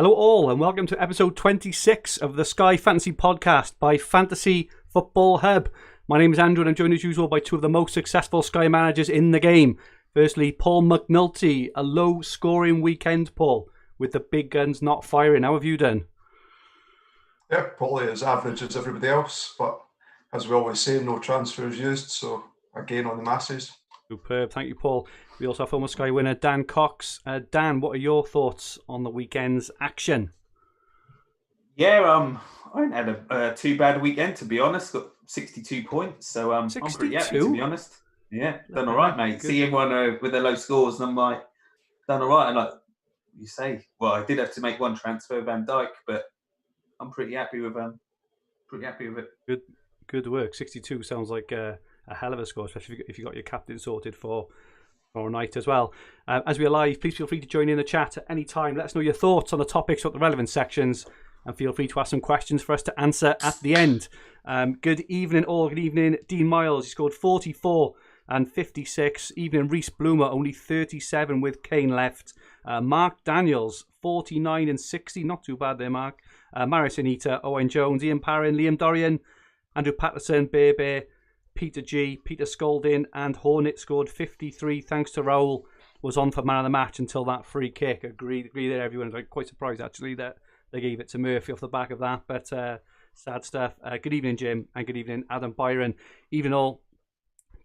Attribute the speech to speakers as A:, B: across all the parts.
A: Hello all and welcome to episode 26 of the Sky Fantasy Podcast by Fantasy Football Hub. My name is Andrew and I'm joined as usual by two of the most successful Sky managers in the game. Firstly, Paul McAnulty, a low scoring weekend, Paul, with the big guns not firing. How have you done?
B: Yeah, probably as average as everybody else, but as we always say, no transfers used, so again on the masses.
A: Superb, thank you, Paul. We also have former Sky winner Dan Cox. Dan, what are your thoughts on the weekend's action?
C: Yeah, I ain't had a too bad weekend, to be honest. Got 62 points, so I'm pretty happy, to be honest. Yeah, done all right, mate. Good. See everyone with their low scores, and I'm like, done all right. And like you say, well, I did have to make one transfer, Van Dijk, but I'm pretty happy with it.
A: Good work. 62 sounds like a hell of a score, especially if you got your captain sorted for a night as well. As we are live, please feel free to join in the chat at any time. Let us know your thoughts on the topics or the relevant sections, and feel free to ask some questions for us to answer at the end. Good evening all. Good evening, Dean Miles. He scored 44 and 56. Evening, Reese Bloomer, only 37 with Kane left. Mark Daniels, 49 and 60. Not too bad there, Mark. Maris Anita, Owen Jones, Ian Parrin, Liam Dorrian, Andrew Patterson, Bear, Peter G, Peter Scolding, and Hornet scored 53. Thanks to Raoul, was on for man of the match until that free kick. Agree there, everyone. I'm quite surprised actually that they gave it to Murphy off the back of that, but sad stuff. Good evening, Jim, and good evening, Adam Byron. Even all,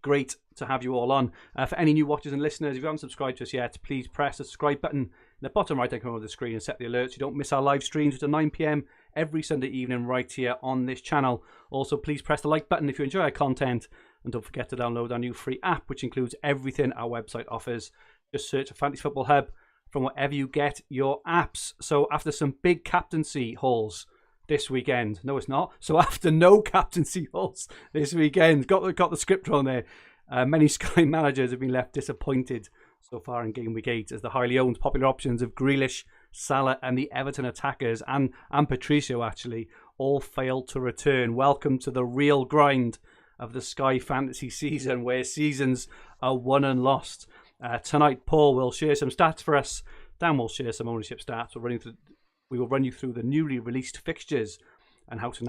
A: great to have you all on. For any new watchers and listeners, if you haven't subscribed to us yet, please press the subscribe button in the bottom right hand corner of the screen and set the alerts so you don't miss our live streams, which are 9 p.m. every Sunday evening right here on this channel. Also, please press the like button if you enjoy our content, and don't forget to download our new free app, which includes everything our website offers. Just search for Fantasy Football Hub from wherever you get your apps. So after some big captaincy hauls this weekend, no it's not, so after no captaincy hauls this weekend, got the script on there, many Sky managers have been left disappointed so far in Gameweek 8 as the highly owned popular options of Grealish, Salah and the Everton attackers and Patricio actually all failed to return. Welcome to the real grind of the Sky Fantasy season, where seasons are won and lost. Tonight, Paul will share some stats for us. Dan will share some ownership stats. We will run you through the newly released fixtures and how to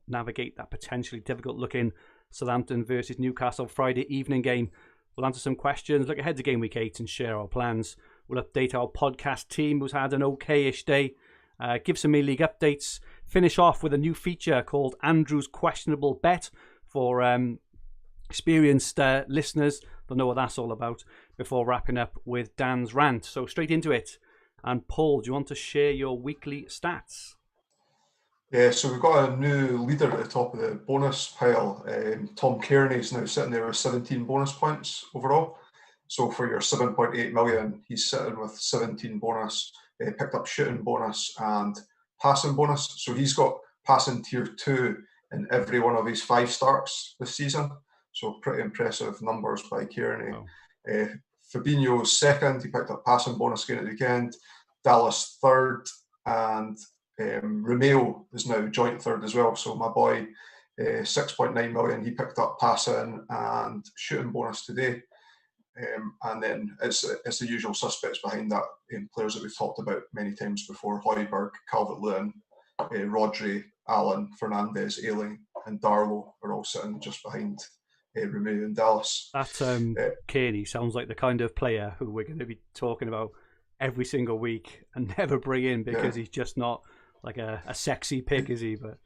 A: navigate that potentially difficult-looking Southampton versus Newcastle Friday evening game. We'll answer some questions, look ahead to Game Week 8 and share our plans. We'll update our podcast team who's had an okay-ish day, give some league updates, finish off with a new feature called Andrew's Questionable Bet for experienced listeners. They'll know what that's all about before wrapping up with Dan's rant. So straight into it. And Paul, do you want to share your weekly stats?
B: Yeah, so we've got a new leader at the top of the bonus pile. Tom Kearney's now sitting there with 17 bonus points overall. So for your 7.8 million, he's sitting with 17 bonus, picked up shooting bonus and passing bonus. So he's got passing tier 2 in every one of his 5 starts this season. So pretty impressive numbers by Kearney. Wow. Fabinho's second, he picked up passing bonus again at the weekend. Dallas third, and Romeo is now joint third as well. So my boy, 6.9 million, he picked up passing and shooting bonus today. And then it's the usual suspects behind that, players that we've talked about many times before: Højbjerg, Calvert-Lewin, Rodri, Allen, Fernandes, Ayling, and Darlow are all sitting just behind Romeo and Dallas.
A: That Kearney sounds like the kind of player who we're going to be talking about every single week and never bring in because he's just not like a sexy pick, is he? But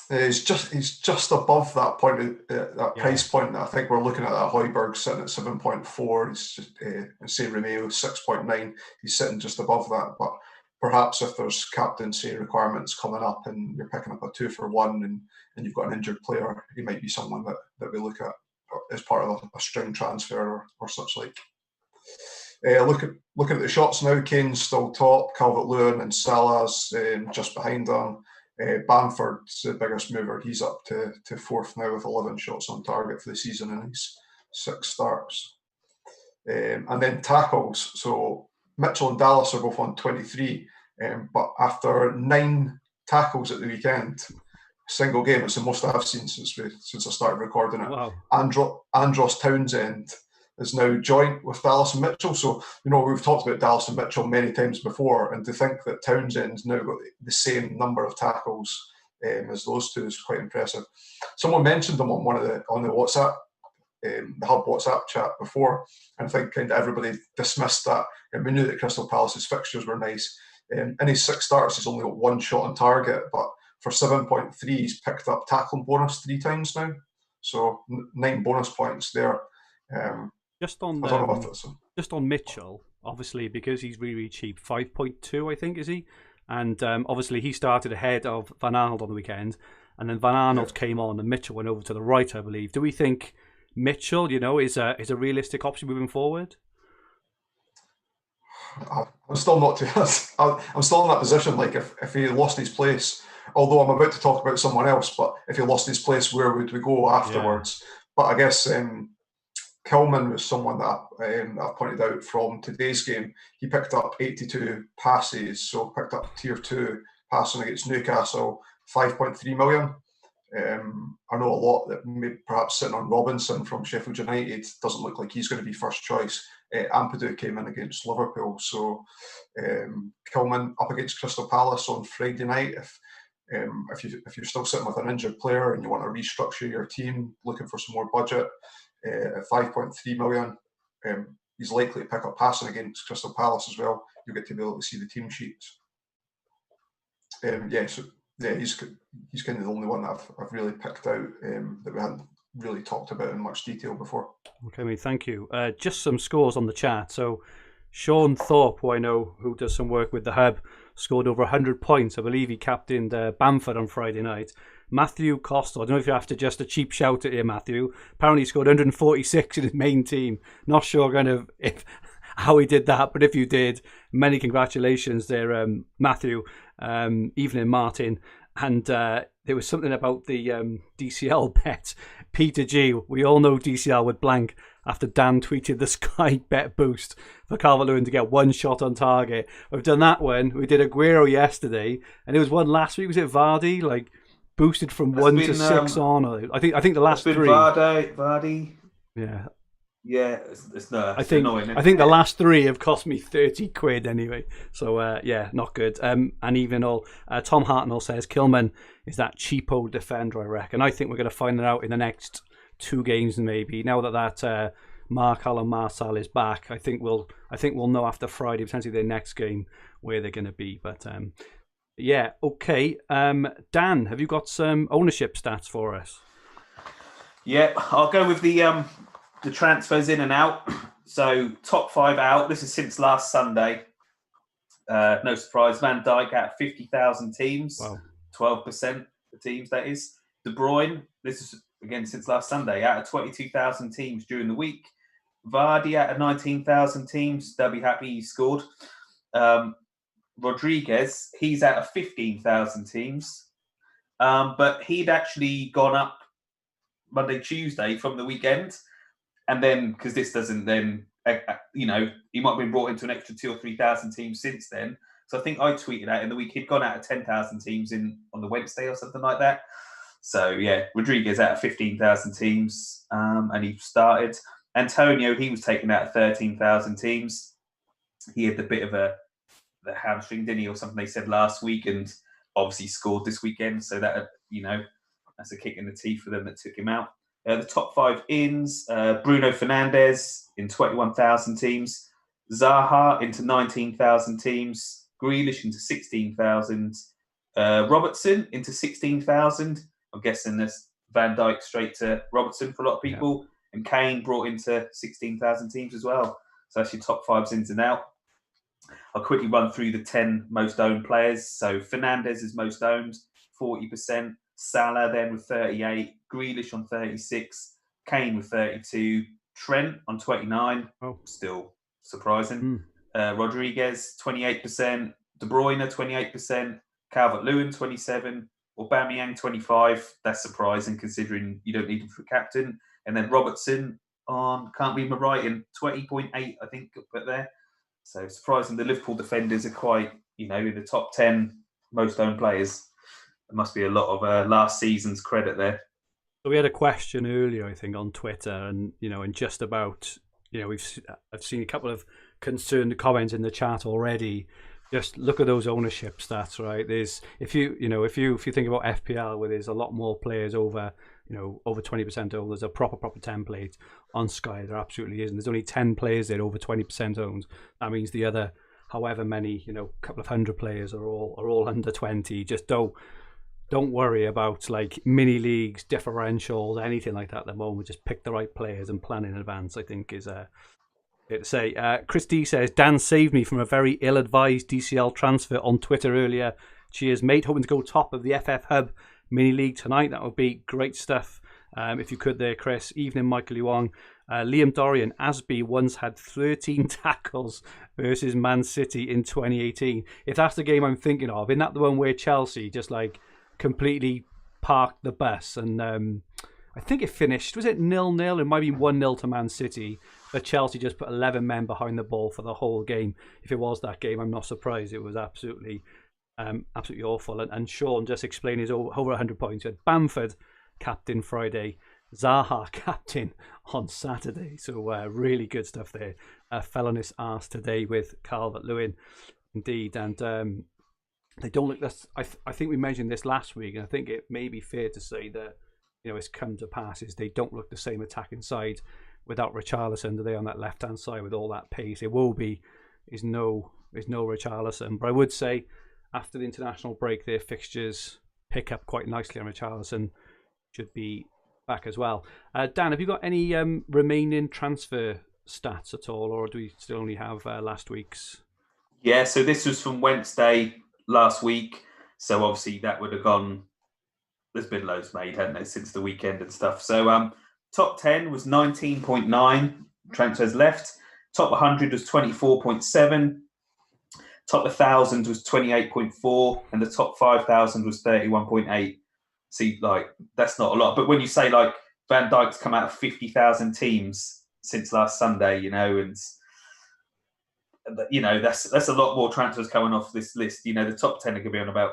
B: he's just above that point, that price point. That I think we're looking at that. Højbjerg sitting at 7.4. He's just say Romeo 6.9. He's sitting just above that. But perhaps if there's captaincy requirements coming up and you're picking up a 2-for-1 and you've got an injured player, he might be someone that we look at as part of a string transfer or such like. Looking at the shots now, Kane's still top, Calvert-Lewin and Salah's just behind them. Bamford's the biggest mover. He's up to fourth now with 11 shots on target for the season in his 6 starts. And then tackles. So Mitchell and Dallas are both on 23, but after 9 tackles at the weekend, single game, it's the most I've seen since I started recording it.
A: Wow.
B: Andros Townsend is now joint with Dallas and Mitchell. So, we've talked about Dallas and Mitchell many times before, and to think that Townsend's now got the same number of tackles as those two is quite impressive. Someone mentioned them on the WhatsApp, the Hub WhatsApp chat before, and I think kind of everybody dismissed that. And we knew that Crystal Palace's fixtures were nice. In his 6 starts, he's only got 1 shot on target, but for 7.3, he's picked up tackling bonus 3 times now. So 9 bonus points there.
A: Just on Mitchell, obviously, because he's really, really cheap, 5.2, I think, is he? And obviously, he started ahead of Van Arnold on the weekend, and then Van Arnold came on, and Mitchell went over to the right, I believe. Do we think Mitchell, is a realistic option moving forward?
B: I'm still not I'm still in that position. Like if he lost his place, although I'm about to talk about someone else, but if he lost his place, where would we go afterwards? Yeah. But I guess Kilman was someone that I've pointed out from today's game. He picked up 82 passes, so picked up tier 2 passing against Newcastle, 5.3 million. I know a lot that maybe perhaps sitting on Robinson from Sheffield United doesn't look like he's going to be first choice. Ampadu came in against Liverpool, so Kilman up against Crystal Palace on Friday night. If you're still sitting with an injured player and you want to restructure your team, looking for some more budget, at 5.3 million, he's likely to pick up passing against Crystal Palace as well. You'll get to be able to see the team sheets. He's kind of the only one that I've really picked out that we hadn't really talked about in much detail before. Okay,
A: mate, thank you. Just some scores on the chat. So Sean Thorpe, who I know who does some work with the Hub, scored over 100 points. I believe he captained Bamford on Friday night. Matthew Costa, I don't know if you're after just a cheap shout at here, Matthew. Apparently he scored 146 in his main team. Not sure kind of how he did that, but if you did, many congratulations there, Matthew, Evening Martin. And there was something about the DCL bet. Peter G, we all know DCL would blank after Dan tweeted the Sky bet boost for Calvert-Lewin to get 1 shot on target. We've done that one. We did Aguero yesterday, and there was one last week. Was it Vardy? Like boosted from 1 to 6 on. I think the last 3.
C: Vardy.
A: Yeah.
C: Yeah, it's
A: annoying. I think the last 3 have cost me 30 quid anyway. So, not good. And even all, Tom Hartnell says Kilman is that cheapo defender, I reckon. I think we're going to find that out in the next 2 games maybe. Now that Mark Allen Marcel is back, I think we'll know after Friday, potentially their next game, where they're going to be. But, okay. Dan, have you got some ownership stats for us?
C: Yeah, I'll go with the transfers in and out. So top 5 out. This is since last Sunday. No surprise. Van Dijk out of 50,000 teams. Wow. 12% of teams, that is. De Bruyne, this is again since last Sunday, out of 22,000 teams during the week. Vardy out of 19,000 teams. They'll be happy he scored. Rodriguez, he's out of 15,000 teams. But he'd actually gone up Monday, Tuesday from the weekend. And then, because this doesn't then, he might have been brought into an extra 2,000 or 3,000 teams since then. So I think I tweeted out in the week he'd gone out of 10,000 teams on the Wednesday or something like that. So yeah, Rodriguez out of 15,000 teams, and he started. Antonio, he was taken out of 13,000 teams. He had the bit of the hamstring, didn't he, or something they said last week, and obviously scored this weekend. So that that's a kick in the teeth for them that took him out. The top 5 ins, Bruno Fernandes in 21,000 teams, Zaha into 19,000 teams, Grealish into 16,000, Robertson into 16,000. I'm guessing this Van Dijk straight to Robertson for a lot of people, and Kane brought into 16,000 teams as well. So that's your top 5 ins and out. I'll quickly run through the 10 most owned players. So Fernandes is most owned, 40%. Salah then with 38, Grealish on 36, Kane with 32, Trent on 29, still surprising. Rodriguez 28%, De Bruyne 28%, Calvert-Lewin 27, Aubameyang 25. That's surprising considering you don't need him for captain. And then Robertson on, can't read my writing, 20.8 I think put there. So surprising. The Liverpool defenders are quite, in the top 10 most owned players. There must be a lot of last season's credit there.
A: So we had a question earlier, I think, on Twitter, and and just about I've seen a couple of concerned comments in the chat already. Just look at those ownership stats, right? There's if you think about FPL, where there's a lot more players over 20% owned. There's a proper template on Sky. There absolutely isn't. There's only 10 players there over 20% owned. That means the other, however many, couple of hundred players are all under 20. Just don't worry about like mini leagues, differentials, anything like that at the moment. Just pick the right players and plan in advance, I think, is fair to say. Chris D says, Dan saved me from a very ill-advised DCL transfer on Twitter earlier. Cheers, mate. Hoping to go top of the FF Hub mini league tonight. That would be great stuff. If you could there, Chris. Evening, Michael Yuang. Liam Dorrian, Asby once had 13 tackles versus Man City in 2018. If that's the game I'm thinking of, isn't that the one where Chelsea just like completely parked the bus? And I think it finished, was it 0-0? It might be 1-0 to Man City, but Chelsea just put 11 men behind the ball for the whole game. If it was that game, I'm not surprised. It was absolutely awful. And Sean just explained his over 100 points. He had Bamford captain Friday, Zaha captain on Saturday. So really good stuff there. Fell on his arse today with Calvert-Lewin, indeed. And they don't look this. I think we mentioned this last week, and I think it may be fair to say that it's come to pass is they don't look the same attacking side without Richarlison, do they, on that left hand side with all that pace? It will be is no Richarlison, but I would say after the international break, their fixtures pick up quite nicely, and Richarlison should be back as well. Dan, have you got any remaining transfer stats at all, or do we still only have last week's?
C: Yeah, so this was from Wednesday last week. So obviously that would have gone. There's been loads made, haven't there, since the weekend and stuff. So top 10 was 19.9 transfers left. Top 100 was 24.7. Top 1,000 was 28.4, and the top 5,000 was 31.8. See, like that's not a lot. But when you say like Van Dijk's come out of 50,000 teams since last Sunday, and that's a lot more transfers coming off this list. The top 10 are going to be on about.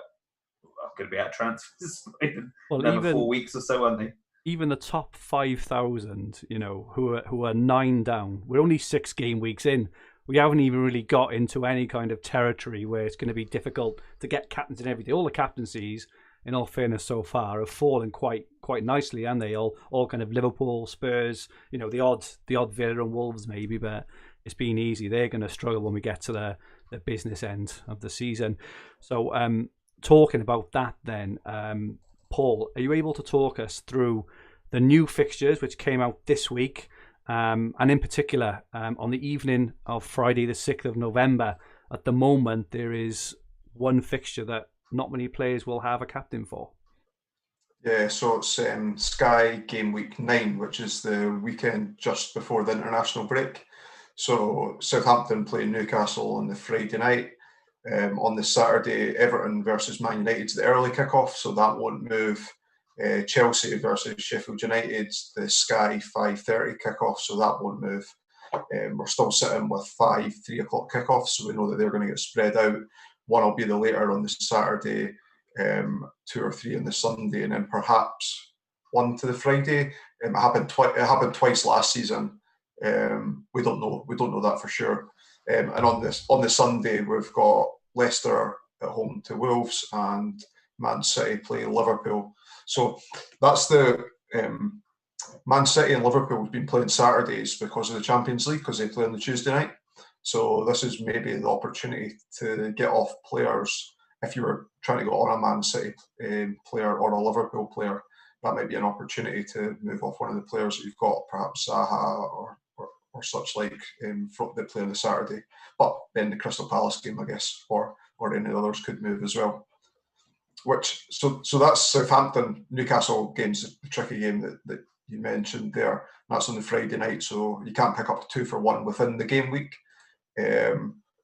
C: Going to be out transfers in another 4 weeks or so, aren't they?
A: Even the top 5,000, who are 9 down. We're only 6 game weeks in. We haven't even really got into any kind of territory where it's going to be difficult to get captains and everything. All the captaincies, in all fairness, so far have fallen quite nicely, and they all kind of Liverpool, Spurs, the odd Villa and Wolves maybe, but it's been easy. They're going to struggle when we get to the business end of the season. So. Talking about that then, Paul, are you able to talk us through the new fixtures which came out this week, and in particular on the evening of Friday the 6th of November, at the moment there is one fixture that not many players will have a captain for.
B: Yeah, so it's Sky Gameweek 9, which is the weekend just before the international break. So Southampton play Newcastle on the Friday night. On the Saturday, Everton versus Man United's the early kickoff, so that won't move. Chelsea versus Sheffield United, the Sky 5:30 kickoff, so that won't move. We're still sitting with 3 o'clock kickoffs, so we know that they're going to get spread out. One will be the later on the Saturday, 2 or 3 on the Sunday, and then perhaps one to the Friday. It happened twice last season. We don't know that for sure. And on the Sunday, we've got Leicester at home to Wolves and Man City play Liverpool. So that's the Man City and Liverpool have been playing Saturdays because of the Champions League, because they play on the Tuesday night. So this is maybe the opportunity to get off players. If you were trying to go on a Man City player or a Liverpool player, that might be an opportunity to move off one of the players that you've got, perhaps Zaha or such like that play on the Saturday. But then the Crystal Palace game, I guess, or any others could move as well. So that's Southampton Newcastle game's the tricky game that you mentioned there. That's on the Friday night, so you can't pick up a 2-for-1 within the game week.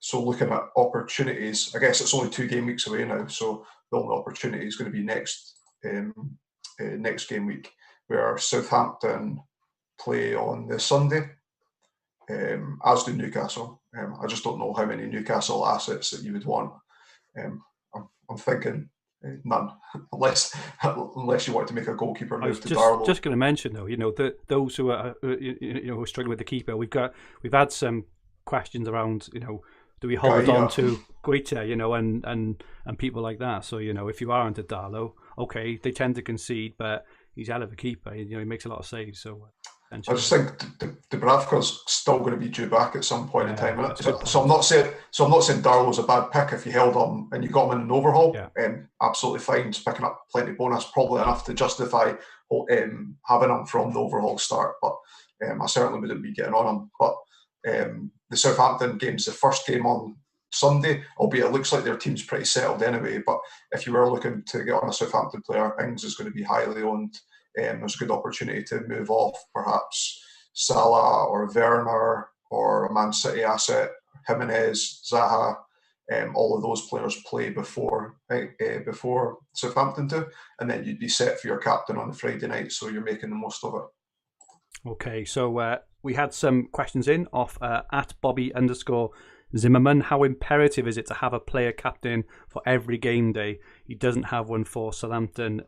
B: So looking at opportunities, I guess it's only 2 game weeks away now, so the only opportunity is going to be next game week, where Southampton play on the Sunday, as do Newcastle. I just don't know how many Newcastle assets that you would want. I'm thinking None, unless you want to make a goalkeeper move to
A: Darlow. I was just going to mention though, those who are who are struggling with the keeper, we've had some questions around, do we hold on to Guaita, and people like that. So if you are into Darlow, okay, they tend to concede, but he's a hell of a keeper. He makes a lot of saves. So
B: I just think Dubravka's still going to be due back at some point in time. So I'm not saying Darlow's a bad pick if you held him and you got him in an overhaul. Absolutely fine. He's picking up plenty of bonus, probably enough to justify having him from the overhaul start. But I certainly wouldn't be getting on him. But the Southampton game's the first game on Sunday, albeit it looks like their team's pretty settled anyway. But if you were looking to get on a Southampton player, Ings is going to be highly owned. There's a good opportunity to move off perhaps Salah or Werner or a Man City asset, Jimenez, Zaha. All of those players play before Southampton do, and then you'd be set for your captain on the Friday night, so you're making the most of it.
A: Okay, so we had some questions in off at Bobby_Zimmerman. How imperative is it to have a player captain for every game day? He doesn't have one for Southampton.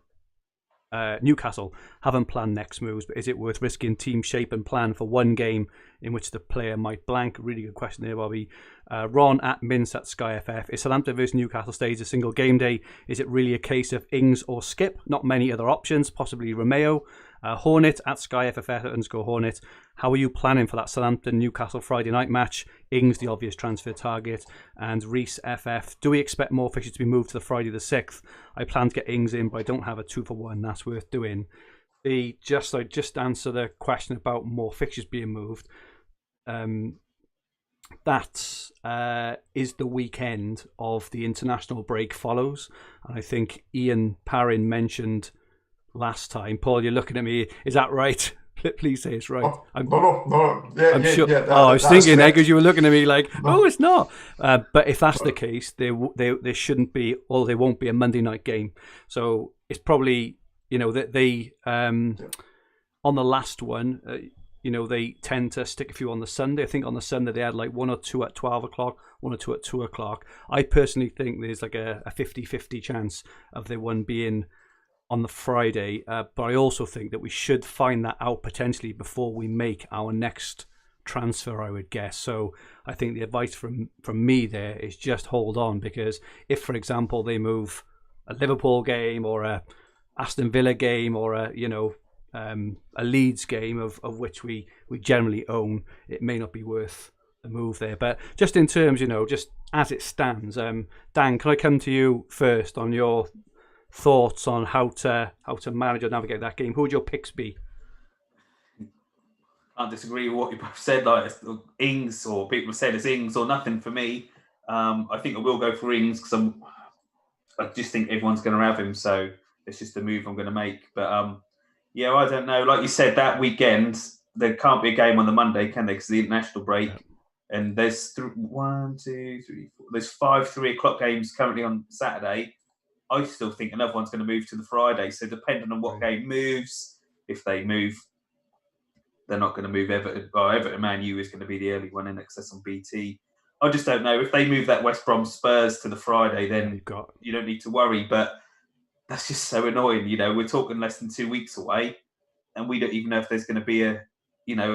A: Newcastle haven't planned next moves, but is it worth risking team shape and plan for one game in which the player might blank? Really good question there, Bobby. Ron at Mince at SkyFF. If Southampton versus Newcastle stays a single game day, is it really a case of Ings or skip? Not many other options, possibly Romeo. Hornet at SkyFF_Hornet. How are you planning for that Southampton Newcastle Friday night match? Ings, the obvious transfer target. And Reese FF. Do we expect more fixtures to be moved to the Friday the 6th? I plan to get Ings in, but I don't have a 2-for-1. That's worth doing. Just answer the question about more fixtures being moved. That is the weekend of the international break follows. And I think Ian Parrin mentioned last time. Paul, you're looking at me. Is that right? Please say it's right.
B: No. Yeah,
A: sure.
B: Yeah,
A: I was thinking because you were looking at me like, no, it's not. But if that's the case, there shouldn't be, or there won't be a Monday night game. So it's probably, that they on the last one, they tend to stick a few on the Sunday. I think on the Sunday they had like 1 or 2 at 12 o'clock, 1 or 2 at 2 o'clock. I personally think there's like a 50-50 chance of the one being on the Friday, but I also think that we should find that out potentially before we make our next transfer, I would guess. So I think the advice from me there is just hold on, because if, for example, they move a Liverpool game or a Aston Villa game or a Leeds game of which we generally own, it may not be worth the move there. But just in terms, just as it stands, Dan, can I come to you first on your thoughts on how to manage or navigate that game? Who would your picks be?
C: I disagree with what you both said. Like Ings, or people have said it's Ings or nothing for me. I think I will go for Ings because I just think everyone's going to have him. So it's just the move I'm going to make. But I don't know. Like you said, that weekend there can't be a game on the Monday, can there? Because the international break, and there's 1, 2, 3, 4. There's 5 3 o'clock games currently on Saturday. I still think another one's going to move to the Friday. So depending on what game moves, if they move, they're not going to move Everton. Well, Everton Man U is going to be the early one in excess on BT. I just don't know. If they move that West Brom Spurs to the Friday, then you don't need to worry. But that's just so annoying. We're talking less than 2 weeks away, and we don't even know if there's going to be a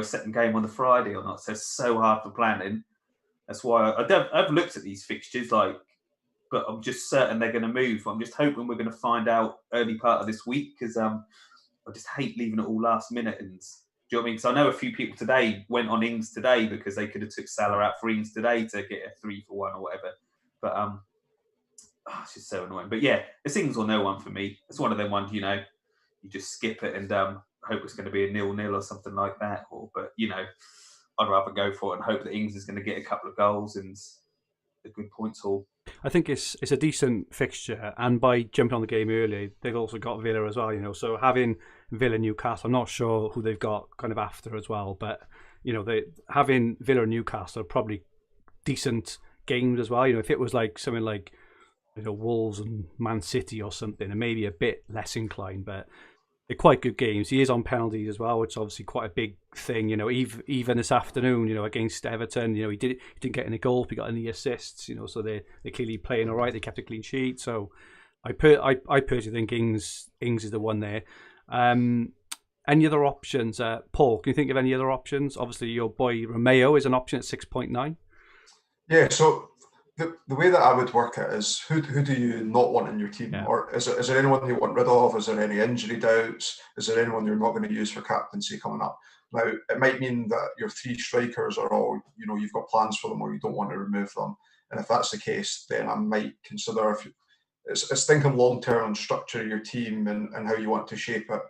C: second game on the Friday or not. So it's so hard for planning. That's why I've looked at these fixtures, but I'm just certain they're going to move. I'm just hoping we're going to find out early part of this week, because I just hate leaving it all last minute. And do you know what I mean? Because I know a few people today went on Ings today because they could have took Salah out for Ings today to get a 3-for-1 or whatever. But it's just so annoying. But yeah, it's Ings or no one for me. It's one of them ones, you just skip it and hope it's going to be a 0-0 or something like that. But I'd rather go for it and hope that Ings is going to get a couple of goals and a good points haul.
A: I think it's a decent fixture, and by jumping on the game early, they've also got Villa as well. So having Villa Newcastle, I'm not sure who they've got kind of after as well, but having Villa and Newcastle are probably decent games as well. If it was like something like Wolves and Man City or something, and maybe a bit less inclined, but they're quite good games. He is on penalties as well, which is obviously quite a big thing. Even this afternoon, against Everton, he didn't get any goals, he got any assists. So they're clearly playing all right. They kept a clean sheet. So I personally think Ings is the one there. Any other options? Paul, can you think of any other options? Obviously, your boy Romeo is an option at 6.9.
B: Yeah, so the way that I would work it is who do you not want in your team?
A: Yeah.
B: Or is there anyone you want rid of? Is there any injury doubts? Is there anyone you're not going to use for captaincy coming up? Now, it might mean that your 3 strikers are all, you've got plans for them or you don't want to remove them. And if that's the case, then I might consider it's thinking long-term and structure your team and how you want to shape it.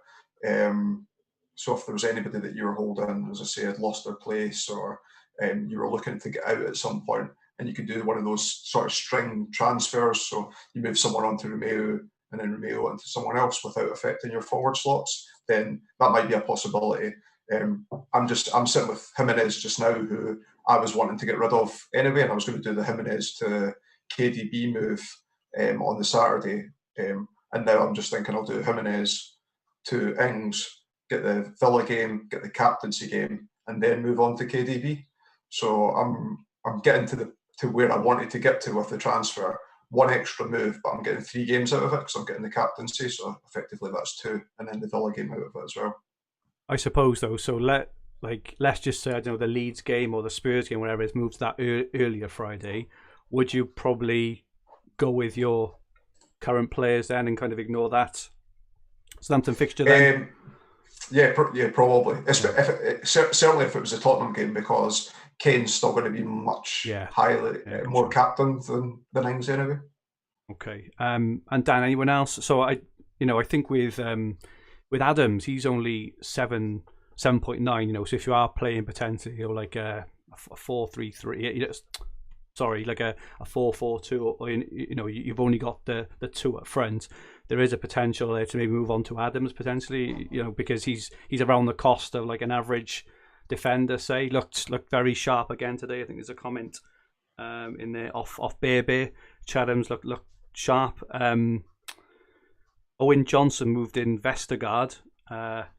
B: So if there was anybody that you were holding, as I say, had lost their place or you were looking to get out at some point, and you could do one of those sort of string transfers. So you move someone onto Romeo and then Romeo onto someone else without affecting your forward slots, then that might be a possibility. I'm sitting with Jimenez just now, who I was wanting to get rid of anyway, and I was going to do the Jimenez to KDB move on the Saturday. And now I'm just thinking I'll do Jimenez to Ings, get the Villa game, get the captaincy game, and then move on to KDB. So I'm getting to where I wanted to get to with the transfer. 1 extra move, but I'm getting 3 games out of it because I'm getting the captaincy. So effectively that's 2, and then the Villa game out of it as well.
A: I suppose though. So let's just say the Leeds game or the Spurs game, whatever, is moved to that earlier Friday. Would you probably go with your current players then and kind of ignore that Southampton fixture then?
B: Yeah, probably. Certainly if it was a Tottenham game, because Kane's still going to be much more captain than Ings anyway.
A: Okay. And Dan, anyone else? So I think with Adams, he's only 7.9. So if you are playing potentially, like a 4-3-3, like a 4-4-2, or you've only got the 2 up front. There is a potential there to maybe move on to Adams potentially, because he's around the cost of like an average defender. Say looked very sharp again today. I think there's a comment in there off Bear. Chadham's looked sharp. Owen Johnson moved in Vestergaard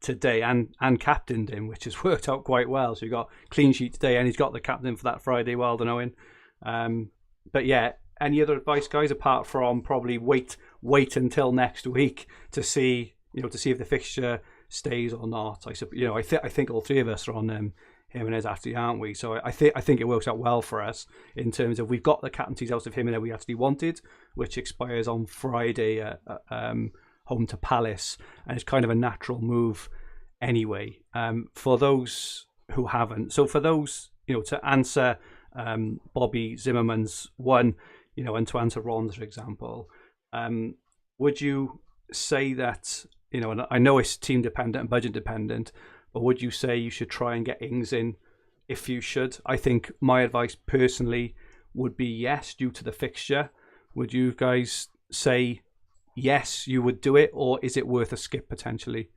A: today and captained him, which has worked out quite well. So he got clean sheet today, and he's got the captain for that Friday. Well done, Owen. But yeah, any other advice, guys, apart from probably wait until next week to see if the fixture stays or not. I think all 3 of us are on Jimenez actually, aren't we? So I think it works out well for us in terms of we've got the captaincies out of Jimenez we actually wanted, which expires on Friday home to Palace, and it's kind of a natural move anyway. For those who haven't, so for those to answer Bobby Zimmerman's one, and to answer Ron's example, would you say that, and I know it's team dependent and budget dependent, but would you say you should try and get Ings in if you should? I think my advice personally would be yes, due to the fixture. Would you guys say yes, you would do it, or is it worth a skip potentially?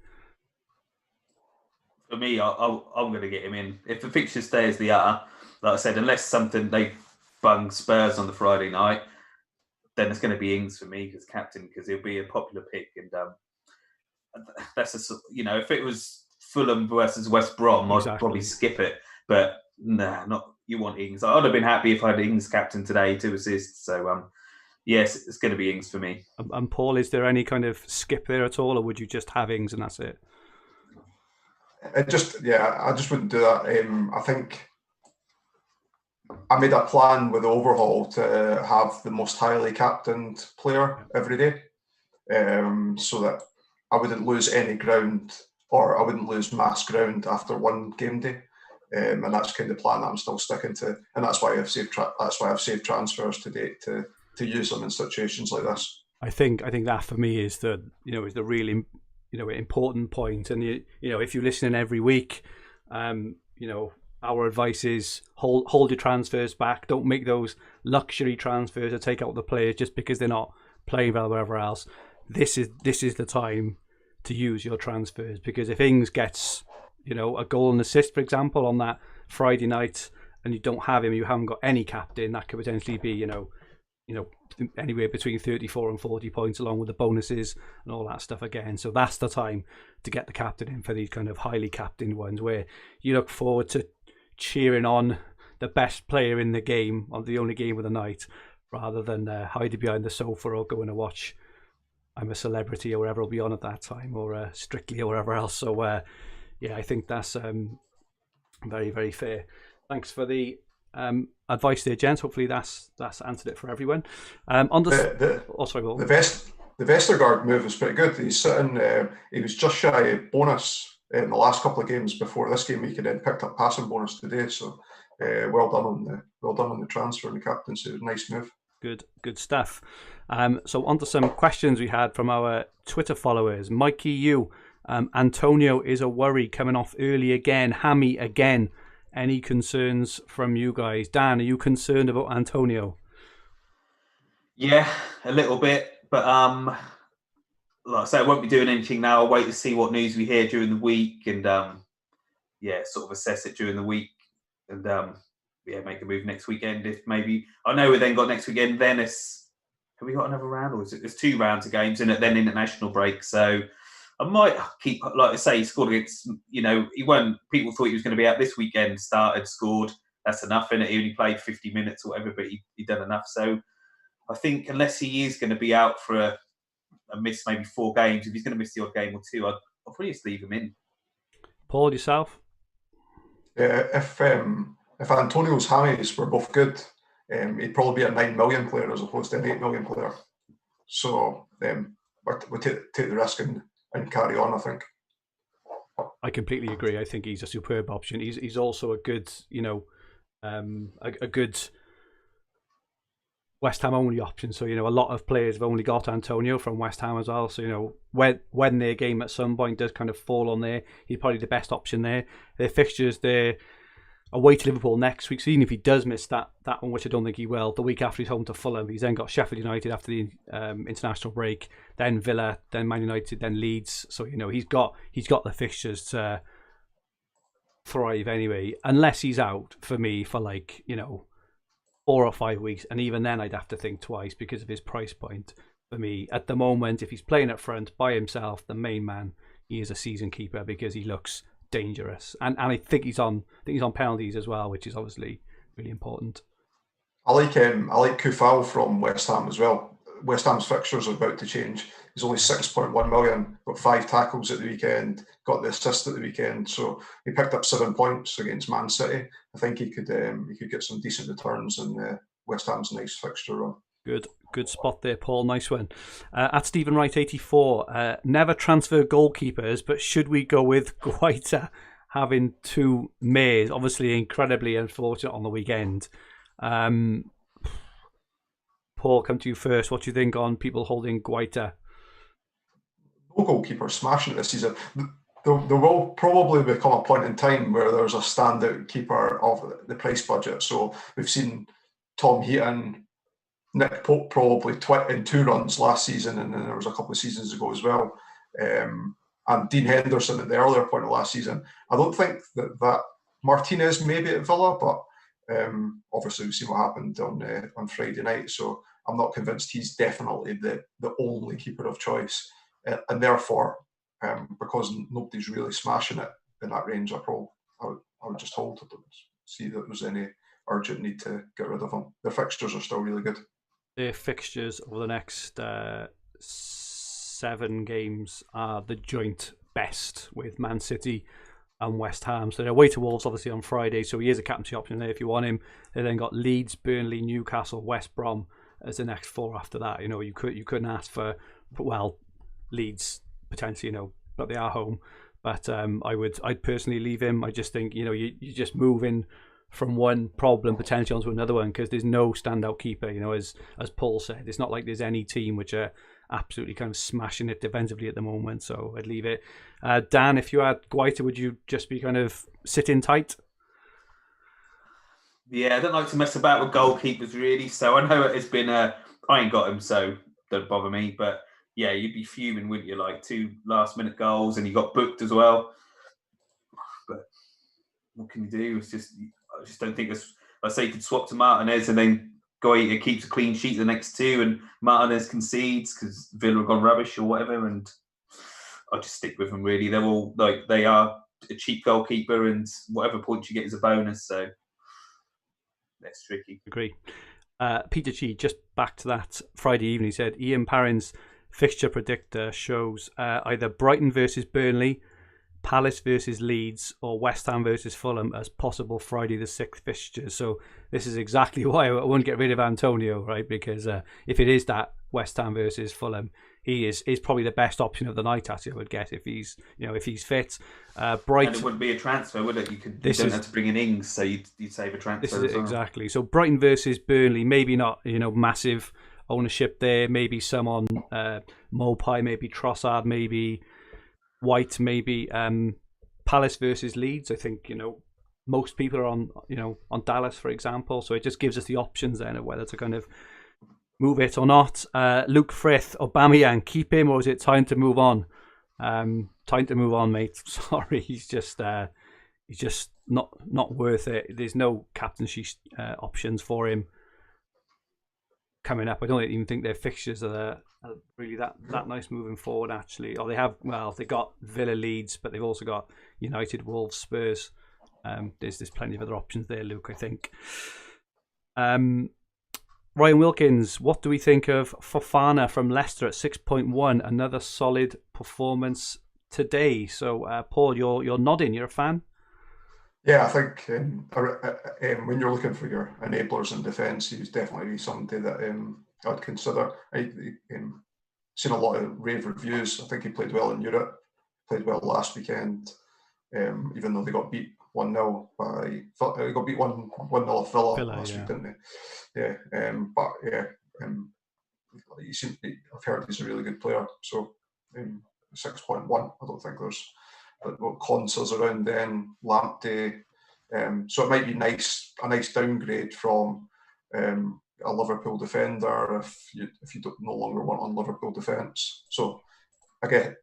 C: For me, I'm going to get him in. If the fixture stays the are, like I said, unless something they bung Spurs on the Friday night, then it's going to be Ings for me as captain, because he'll be a popular pick. And that's if it was Fulham versus West Brom, I'd probably skip it. But not you want Ings. I'd have been happy if I had Ings captain today, 2 assists. So yes, it's going to be Ings for me.
A: And Paul, is there any kind of skip there at all, or would you just have Ings and that's it?
B: I just wouldn't do that. I think I made a plan with the overhaul to have the most highly captained player every day, so that I wouldn't lose any ground, or I wouldn't lose mass ground after one game day, and that's kind of the plan that I'm still sticking to, and that's why I've saved transfers to date to use them in situations like this.
A: I think that for me is the really important point, and if you're listening every week, our advice is hold your transfers back. Don't make those luxury transfers to take out the players just because they're not playing well or whatever else. This is the time to use your transfers, because if Ings gets a goal and assist, for example, on that Friday night, and you don't have him, you haven't got any captain, that could potentially be anywhere between 34 and 40 points, along with the bonuses and all that stuff again. So that's the time to get the captain in for these kind of highly captained ones, where you look forward to cheering on the best player in the game, on the only game of the night, rather than hiding behind the sofa or going to watch I'm a celebrity or whatever will be on at that time, or Strictly or whatever else. So yeah, I think that's very, very fair. Thanks for the advice there, gents. Hopefully that's answered it for everyone.
B: The Vestergaard move is pretty good. He's sitting. He was just shy of bonus in the last couple of games before this game week, and then picked up passing bonus today. So well done on the transfer and the captaincy. It was a nice move.
A: Good stuff. So on to some questions we had from our Twitter followers. Mikey U. Antonio is a worry coming off early again. Hammy again. Any concerns from you guys? Dan, are you concerned about Antonio?
C: Yeah, a little bit. But like I say, I won't be doing anything now. I'll wait to see what news we hear during the week and sort of assess it during the week and make a move next weekend. If maybe I know we then got next weekend. Then have we got another round, or is it? There's 2 rounds of games in it, then international break. So I might keep, like I say, he scored against. He won. People thought he was going to be out this weekend. Started, scored. That's enough, innit? He only played 50 minutes or whatever, but he done enough. So I think unless he is going to be out for a miss, maybe 4 games, if he's going to miss the odd game or 2, I'll probably just leave him in.
A: Paul, yourself?
B: Yeah, if Antonio's hammies were both good, he'd probably be a 9 million player as opposed to an 8 million player. So we'll take the risk and carry on, I think.
A: I completely agree. I think he's a superb option. He's also a good, a good West Ham only option. So, a lot of players have only got Antonio from West Ham as well. So, when their game at some point does kind of fall on there, he's probably the best option there. Their fixtures, they're away to Liverpool next week. So even if he does miss that one, which I don't think he will, the week after he's home to Fulham, he's then got Sheffield United after the international break, then Villa, then Man United, then Leeds. So, he's got the fixtures to thrive anyway, unless he's out for me for 4 or 5 weeks, and even then I'd have to think twice because of his price point. For me, at the moment, if he's playing up front by himself, the main man, he is a season keeper because he looks dangerous, and I think he's on penalties as well, which is obviously really important.
B: I like Kufal from West Ham as well. West Ham's fixtures are about to change. He's only 6.1 million, got 5 tackles at the weekend, got the assist at the weekend, so he picked up 7 points against Man City. I think he could get some decent returns, and West Ham's a nice fixture run.
A: Good spot there, Paul. Nice one. At Stephen Wright 84, never transfer goalkeepers, but should we go with Guaita having 2 mares? Obviously, incredibly unfortunate on the weekend. Paul, come to you first. What do you think on people holding Guaita?
B: No goalkeeper smashing it this season. There will probably become a point in time where there's a standout keeper of the price budget. So we've seen Tom Heaton, Nick Pope probably in 2 runs last season, and then there was a couple of seasons ago as well. And Dean Henderson at the earlier point of last season. I don't think that Martinez maybe at Villa, but obviously we've seen what happened on Friday night. So I'm not convinced he's definitely the only keeper of choice. And therefore, because nobody's really smashing it in that range, I would just hold it and see that there's any urgent need to get rid of him. The fixtures are still really good.
A: Their fixtures over the next 7 games are the joint best with Man City and West Ham. So they're away to Wolves obviously on Friday, so he is a captaincy option there if you want him. They then got Leeds, Burnley, Newcastle, West Brom as the next 4 after that. You couldn't ask for, well, Leeds potentially, but they are home. But I'd personally leave him. I just think you're just moving from one problem potentially onto another one because there's no standout keeper. As Paul said, it's not like there's any team which are absolutely kind of smashing it defensively at the moment. So I'd leave it. Dan, if you had Guaita, would you just be kind of sitting tight?
C: Yeah, I don't like to mess about with goalkeepers really. So I know it's been I ain't got him, so don't bother me. But yeah, you'd be fuming, wouldn't you? Like 2 last-minute goals, and you got booked as well. But what can you do? I just don't think I say you could swap to Martinez and then Guaita keeps a clean sheet the next 2, and Martinez concedes because Villa have gone rubbish or whatever, and I'll just stick with them. Really, they're all they are a cheap goalkeeper, and whatever points you get is a bonus. So that's tricky.
A: Agree. Peter G, just back to that Friday evening, he said Ian Parrin's fixture predictor shows either Brighton versus Burnley, Palace versus Leeds, or West Ham versus Fulham as possible Friday the 6th fixtures. So this is exactly why I won't get rid of Antonio, right? Because if it is that West Ham versus Fulham, he is probably the best option of the night, actually, I would guess, if he's fit. Brighton,
C: and it wouldn't be a transfer, would it? You don't have to bring in Ings, so you'd save a transfer.
A: This is exactly. So Brighton versus Burnley, maybe not, massive ownership there. Maybe some on Mopai, maybe Trossard, maybe White, maybe Palace versus Leeds. I think most people are on Dallas, for example. So it just gives us the options then of whether to kind of move it or not. Luke Frith, Aubameyang, keep him or is it time to move on? Time to move on, mate. Sorry, he's just not worth it. There's no captaincy options for him coming up. I don't even think their fixtures are really that nice moving forward, actually. Or they got Villa, Leeds, but they've also got United, Wolves, Spurs. There's plenty of other options there, Luke, I think. Ryan Wilkins, what do we think of Fofana from Leicester at 6.1? Another solid performance today. So, Paul, you're nodding. You're a fan?
B: Yeah, I think when you're looking for your enablers in defence, he's definitely somebody that I'd consider. I've seen a lot of rave reviews. I think he played well in Europe, played well last weekend, even though they got beat 1-0 by... They got beat 1-0 off Villa last week, didn't they? Yeah, I've heard he's a really good player. So 6.1, I don't think there's concerts around then, Lamptey. So it might be a nice downgrade from a Liverpool defender if you no longer want on Liverpool defence. So I get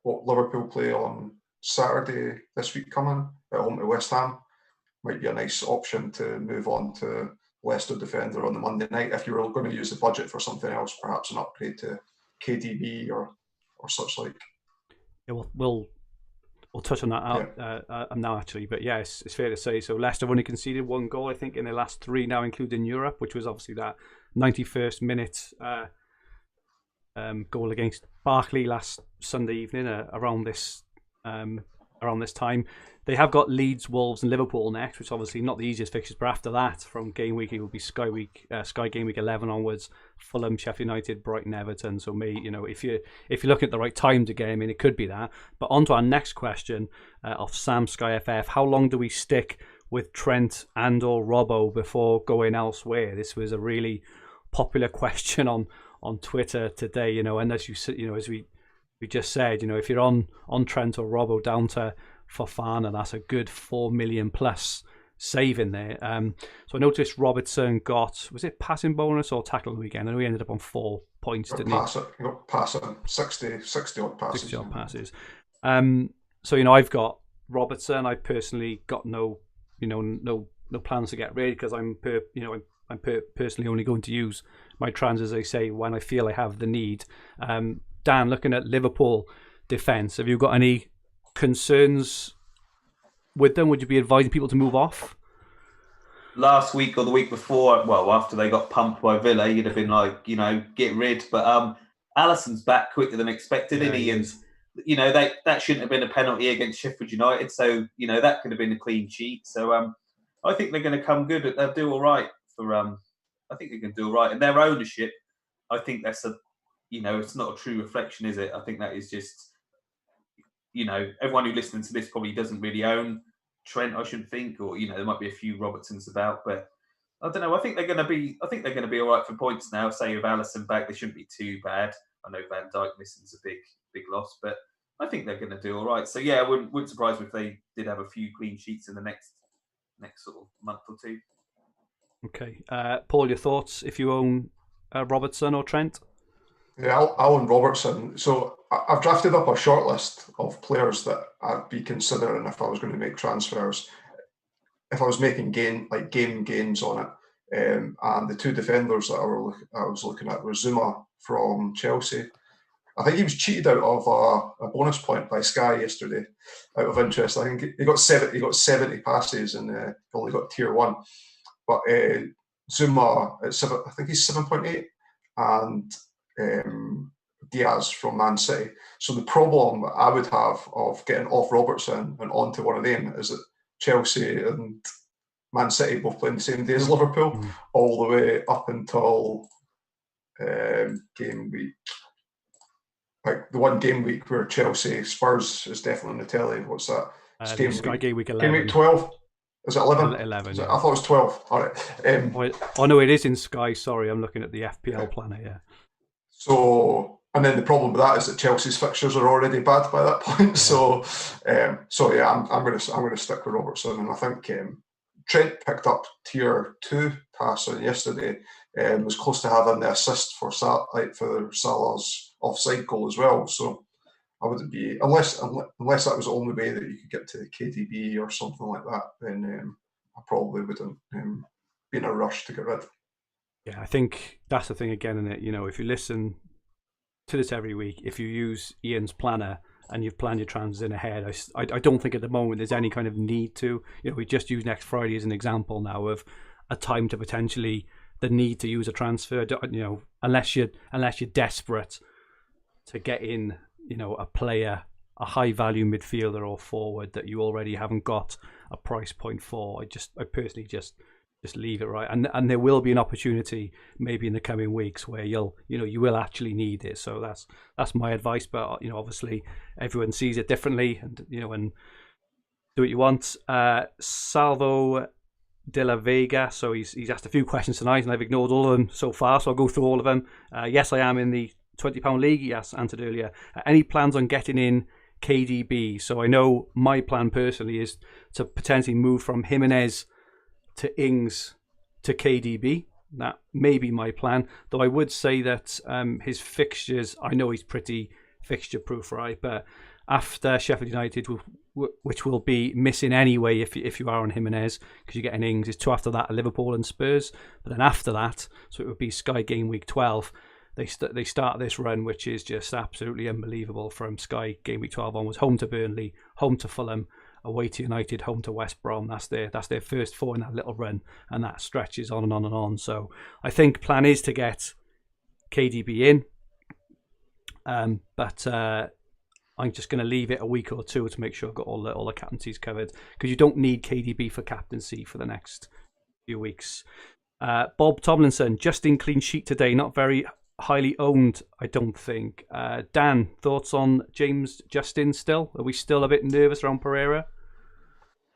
B: what Liverpool play on Saturday this week coming at home to West Ham might be a nice option to move on to Leicester defender on the Monday night if you were going to use the budget for something else, perhaps an upgrade to KDB or such like.
A: Yeah, we'll touch on that now, actually. But yeah, it's fair to say. So Leicester have only conceded 1 goal, I think, in their last 3 now, including Europe, which was obviously that 91st minute goal against Barkley last Sunday evening around this time. They have got Leeds, Wolves and Liverpool next, which is obviously not the easiest fixtures, but after that, from game week, it will be Sky Game Week 11 onwards, Fulham, Sheffield United, Brighton, Everton. So if you're looking at the right time to get him in, it could be that. But on to our next question of Sam Sky FF. How long do we stick with Trent and or Robbo before going elsewhere? This was a really popular question on Twitter today, and as as we just said, if you're on Trent or Robbo down to Fofana, that's a good 4 million plus saving there. So I noticed Robertson got, was it passing bonus or tackle the weekend? I know he ended up on 4 points, didn't he?
B: He got passing 60 odd passes.
A: 60 odd passes. So I've got Robertson. I personally got no plans to get rid because I'm personally only going to use my trans, as I say, when I feel I have the need. Dan, looking at Liverpool defence, have you got any concerns with them? Would you be advising people to move off?
C: Last week or the week before, well, after they got pumped by Villa, you'd have been like, get rid. But Alisson's back quicker than expected, isn't he? And that shouldn't have been a penalty against Sheffield United, so that could have been a clean sheet. So I think they're going to come good. They'll do all right for. I think they can do all right, and their ownership. I think that's it's not a true reflection, is it? I think that is just. Everyone who listens to this probably doesn't really own Trent, I should think, or there might be a few Robertsons about, but I don't know. I think they're going to be all right for points now. Say with Alisson back, they shouldn't be too bad. I know Van Dijk missing's a big loss, but I think they're going to do all right. So yeah, I wouldn't surprise me if they did have a few clean sheets in the next sort of month or two.
A: Okay, Paul, your thoughts if you own Robertson or Trent?
B: Yeah, I'll own Robertson. So I've drafted up a short list of players that I'd be considering if I was going to make transfers. If I was making game gains on it, and the 2 defenders that I was looking at were Zuma from Chelsea. I think he was cheated out of a bonus point by Sky yesterday, out of interest. I think he got 70 passes and only got tier 1. But Zuma, I think he's 7.8, and Diaz from Man City. So the problem I would have of getting off Robertson and onto one of them is that Chelsea and Man City both playing the same day as Liverpool, all the way up until game week. Like the one game week where Chelsea Spurs is definitely on the telly. What's that? It's
A: Game week 11.
B: Game week 12. Is it 11?
A: 11.
B: I thought it was 12. All right.
A: No, it is in Sky. Sorry, I'm looking at the FPL planner. Yeah.
B: So, and then the problem with that is that Chelsea's fixtures are already bad by that point. Yeah. So yeah, I'm going to stick with Robertson, and I think Trent picked up tier 2 pass on yesterday. Was close to having the assist for Salah's offside goal as well. So I wouldn't be, unless that was the only way that you could get to the KDB or something like that, then I probably wouldn't be in a rush to get rid.
A: Yeah, I think that's the thing again, isn't it? You know, if you listen to this every week, if you use Ian's planner and you've planned your transfers in ahead, I don't think at the moment there's any kind of need to. You know, we just use next Friday as an example now of a time to potentially the need to use a transfer. You know, unless you're desperate to get in, you know, a player, a high value midfielder or forward that you already haven't got a price point for. I personally just leave it, right? And there will be an opportunity maybe in the coming weeks where you will actually need it. So that's my advice. But you know, obviously everyone sees it differently, and you know, and do what you want. Salvo de la Vega. So he's asked a few questions tonight, and I've ignored all of them so far. So I'll go through all of them. Yes, I am in the £20 league. Yes, answered earlier. Any plans on getting in KDB? So I know my plan personally is to potentially move from Jimenez to Ings to KDB. That may be my plan, though I would say that his fixtures, I know he's pretty fixture proof, right? But after Sheffield United, which will be missing anyway if you are on Jimenez, because you get an Ings, it's 2 after that, Liverpool and Spurs. But then after that, so it would be Sky Game Week 12. They start this run, which is just absolutely unbelievable from Sky Game Week 12 onwards. Home to Burnley, home to Fulham, away to United, home to West Brom. That's their first 4 in that little run, and that stretches on and on and on. So I think plan is to get KDB in, but I'm just going to leave it a week or two to make sure I've got all the captaincies covered, because you don't need KDB for captaincy for the next few weeks. Bob Tomlinson, Justin clean sheet today, not very highly owned, I don't think. Dan, thoughts on James Justin still? Are we still a bit nervous around Pereira?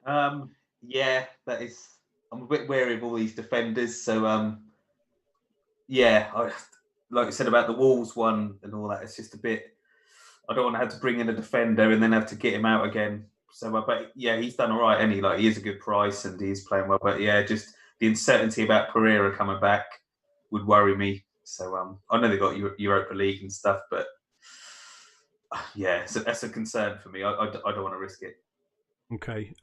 C: Yeah, that is. I'm a bit wary of all these defenders. So, yeah, like I said about the Wolves one and all that, it's just a bit. I don't want to have to bring in a defender and then have to get him out again. So, but yeah, he's done all right. And he is a good price and he's playing well. But yeah, just the uncertainty about Pereira coming back would worry me. So I know they've got Europa League and stuff, but yeah, so that's a concern for me. I don't want to risk it.
A: Okay.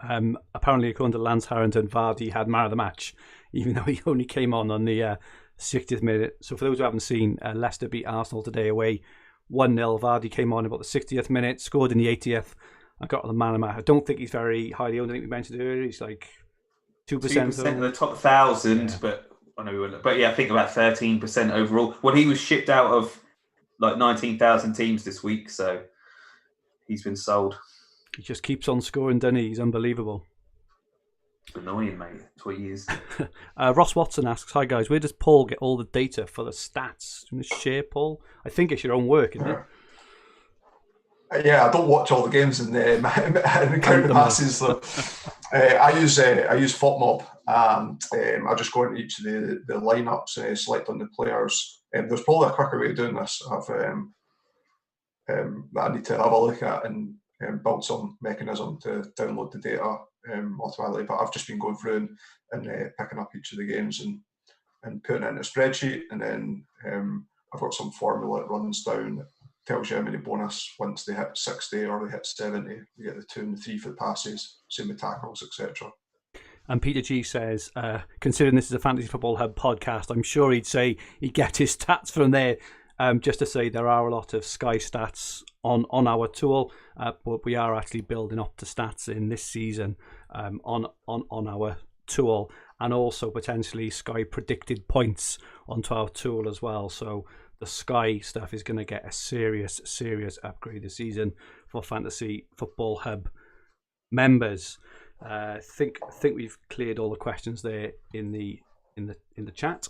A: Apparently, according to Lance Harrington, Vardy had man of the match, even though he only came on the 60th minute. So for those who haven't seen, Leicester beat Arsenal today away 1-0. Vardy came on about the 60th minute, scored in the 80th. I got the man of the match. I don't think he's very highly owned. I think we mentioned earlier. He's like 2%
C: of the top 1,000, yeah. But I know we wouldn't. But yeah, I think about 13% overall. Well, he was shipped out of like 19,000 teams this week, so he's been sold.
A: He just keeps on scoring, doesn't he? He's unbelievable.
C: It's annoying, mate. That's what he is.
A: Ross Watson asks, "Hi guys, where does Paul get all the data for the stats? Do you want to share, Paul? I think it's your own work, isn't it?"
B: Yeah, I don't watch all the games and count the passes. So, I use FotMob, and I just go into each of the lineups, select on the players. There's probably a quicker way of doing this. That I need to have a look at and build some mechanism to download the data automatically. But I've just been going through and picking up each of the games and putting it in a spreadsheet, and then I've got some formula that runs down. Tells you how many bonus once they hit 60 or they hit 70. You get the 2 and the 3 for the passes, same with tackles, etc.
A: And Peter G says, considering this is a Fantasy Football Hub podcast, I'm sure he'd say he'd get his stats from there. Just to say there are a lot of Sky stats on our tool, but we are actually building up the stats in this season on our tool, and also potentially Sky predicted points onto our tool as well. So the Sky stuff is going to get a serious upgrade this season for Fantasy Football Hub members. I think we've cleared all the questions there in the chat.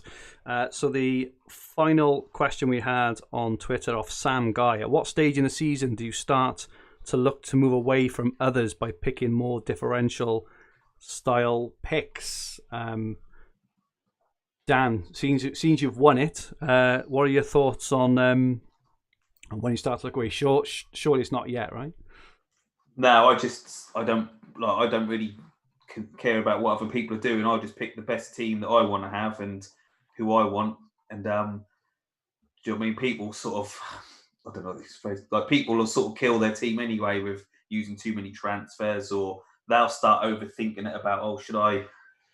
A: So the final question we had on Twitter off Sam Guy: at what stage in the season do you start to look to move away from others by picking more differential style picks? Dan, seems you've won it. What are your thoughts on when you start to look away? Surely it's not yet, right?
C: No, I don't really care about what other people are doing. I just pick the best team that I want to have and who I want. And do you know what I mean? People sort of, I don't know this phrase, like people will sort of kill their team anyway with using too many transfers, or they'll start overthinking it about, should I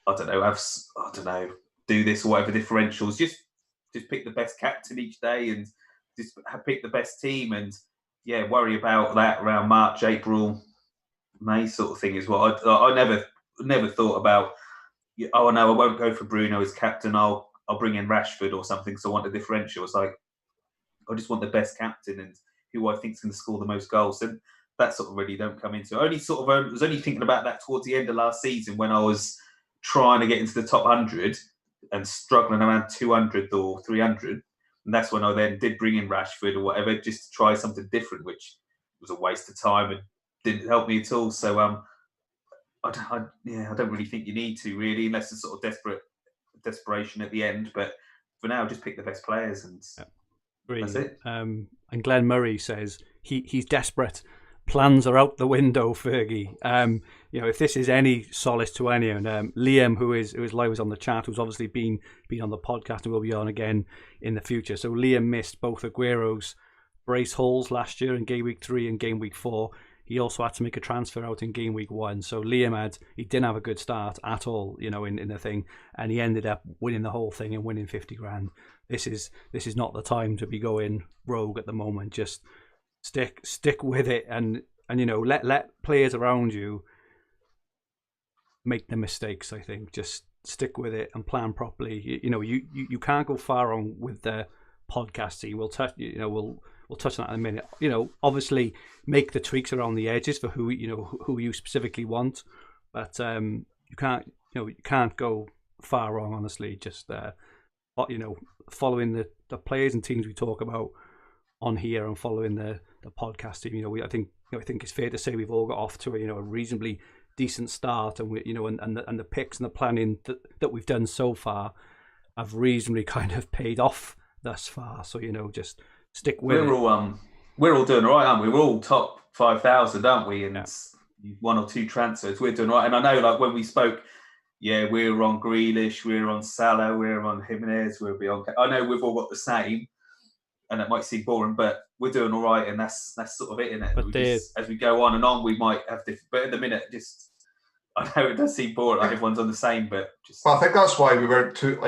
C: don't know, do this or whatever differentials. Just pick the best captain each day and just pick the best team, and worry about that around March, April, May sort of thing is what I never thought about. Oh no, I won't go for Bruno as captain. I'll bring in Rashford or something. So I want a differential. It's like I just want the best captain and who I think is going to score the most goals. And that sort of really don't come into. I was only thinking about that towards the end of last season when I was trying to get into the top 100 and struggling around 200 or 300. And that's when I then did bring in Rashford or whatever, just to try something different, which was a waste of time and didn't help me at all. So I don't really think you need to, really, unless it's sort of desperation at the end. But for now, just pick the best players, and that's it.
A: And Glenn Murray says he's desperate. Plans are out the window, Fergie. If this is any solace to anyone, Liam, who is live, was on the chat, who's obviously been on the podcast and will be on again in the future. So Liam missed both Aguero's brace hauls last year in Game Week 3 and Game Week 4. He also had to make a transfer out in Game Week 1. So Liam didn't have a good start at all, in the thing, and he ended up winning the whole thing and winning 50 grand. This is not the time to be going rogue at the moment. Just stick with it, and let players around you make the mistakes. I think just stick with it and plan properly. You can't go far wrong with the podcasting. We'll touch on that in a minute. Obviously make the tweaks around the edges for who you specifically want, but you can't go far wrong. Honestly, just following the players and teams we talk about on here and following the podcast team. I think it's fair to say we've all got off to a reasonably decent start, and and the picks and the planning that we've done so far have reasonably kind of paid off thus far. So just stick with it.
C: We're all doing all right, aren't we? We're all top 5,000, aren't we? And one or two transfers, we're doing all right. And I know, like when we spoke, we're on Grealish, we're on Salah, we're on Jimenez, we'll be on. I know we've all got the same, and it might seem boring, but we're doing all right, and that's sort of it, isn't it?
A: But
C: as we go on, we might have different. But at the minute, I know it does seem boring, like everyone's on the same, but just.
B: Well, I think that's why we weren't too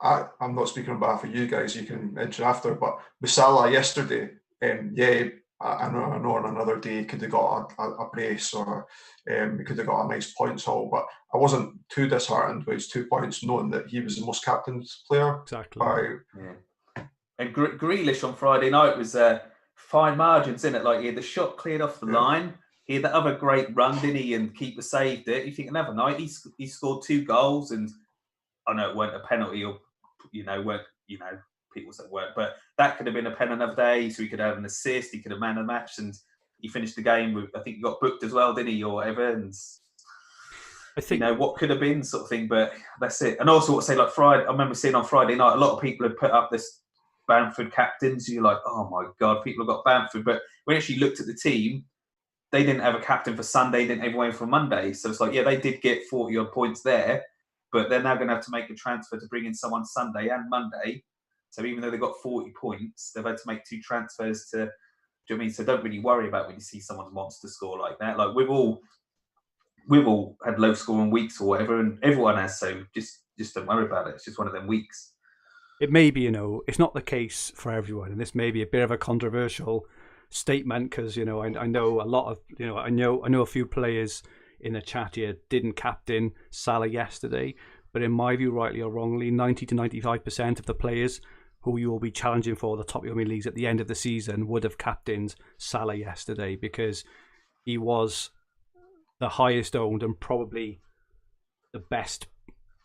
B: I'm not speaking on behalf of you guys. You can mention after, but with Salah yesterday, I know on another day he could have got a brace, or he could have got a nice points haul, but I wasn't too disheartened with his 2 points, knowing that he was the most captained player.
A: Exactly.
C: And Grealish on Friday night was fine margins, isn't it? Like he had the shot cleared off the line. He had that other great run, didn't he? And keeper saved it. You think another night he scored 2 goals, and I know it weren't a penalty, or people said weren't, but that could have been a pen another day. So he could have an assist. He could have man of the match, and he finished the game with. I think he got booked as well, didn't he, or whatever? And I think what could have been sort of thing, but that's it. And also, say like Friday, I remember seeing on Friday night, a lot of people had put up this Bamford captains. You're like, oh my god, people have got Bamford, but when you actually looked at the team, they didn't have a captain for Sunday, didn't have one for Monday. So it's like, they did get 40 odd points there, but they're now going to have to make a transfer to bring in someone Sunday and Monday. So even though they got 40 points, they've had to make 2 transfers to. Do you know what I mean? So don't really worry about when you see someone's monster score like that. Like we've all had low scoring weeks or whatever, and everyone has. So just don't worry about it. It's just one of them weeks.
A: It may be, it's not the case for everyone, and this may be a bit of a controversial statement because I know a lot of I know a few players in the chat here didn't captain Salah yesterday, but in my view, rightly or wrongly, 90 to 95% of the players who you will be challenging for the top of your leagues at the end of the season would have captained Salah yesterday, because he was the highest owned and probably the best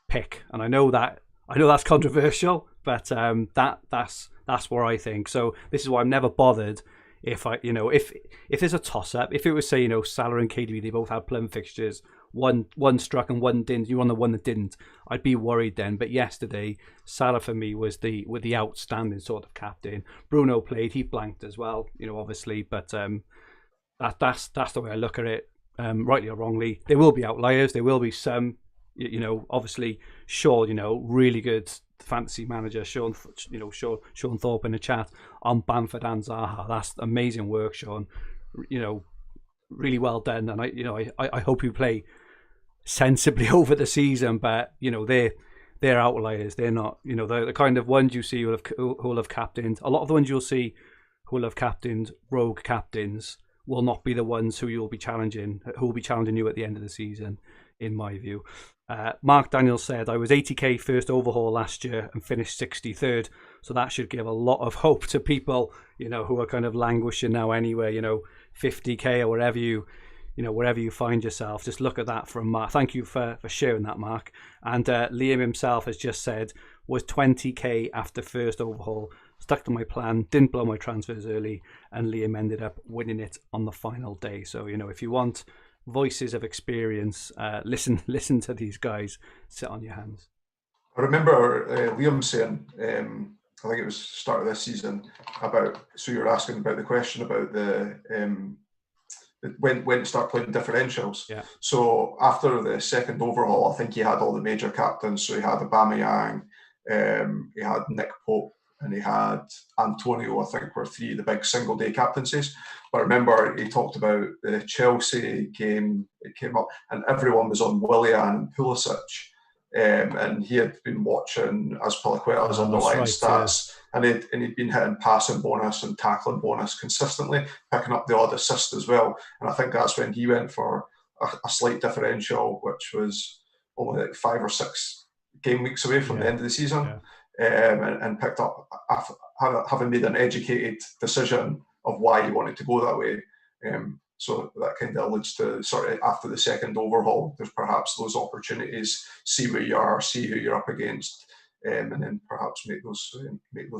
A: pick. And I know that's controversial, but that's what I think. So this is why I'm never bothered if there's a toss up. If it was, say, Salah and KDB, they both had plum fixtures, one struck and one didn't, you're on the one that didn't, I'd be worried then. But yesterday, Salah for me was the outstanding sort of captain. Bruno played, he blanked as well, obviously, but that's the way I look at it. Rightly or wrongly, there will be outliers, there will be some, obviously Sean, really good fantasy manager, Sean Thorpe in the chat on Bamford and Zaha. That's amazing work, Sean. Really well done, and I hope you play sensibly over the season. But they're outliers. They're not, the kind of ones you see who will have captained. A lot of the ones you'll see who will have captained rogue captains will not be the ones who will be challenging you at the end of the season, in my view. Mark Daniels said, I was 80k first overhaul last year and finished 63rd. So that should give a lot of hope to people, who are kind of languishing now anyway, 50k or wherever you find yourself. Just look at that from Mark. Thank you for sharing that, Mark. And Liam himself has just said, was 20k after first overhaul, stuck to my plan, didn't blow my transfers early, and Liam ended up winning it on the final day. So, if you want voices of experience, listen to these guys, sit on your hands.
B: I remember Liam saying, I think it was start of this season, so you're asking about the question about the when to start playing differentials.
A: Yeah.
B: So after the second overhaul, I think he had all the major captains. So he had Aubameyang, he had Nick Pope, and he had Antonio, I think, were three of the big single day captaincies. But remember, he talked about the Chelsea game. It came up, and everyone was on Willian and Pulisic. And he had been watching Azpilicueta's underlying stats, and he'd been hitting passing bonus and tackling bonus consistently, picking up the odd assist as well. And I think that's when he went for a slight differential, which was only like 5 or 6 game weeks away from the end of the season, and picked up, having made an educated decision of why he wanted to go that way. So that kind of alludes to sort of after the second overhaul, there's perhaps those opportunities, see where you are, see who you're up against, and then perhaps make those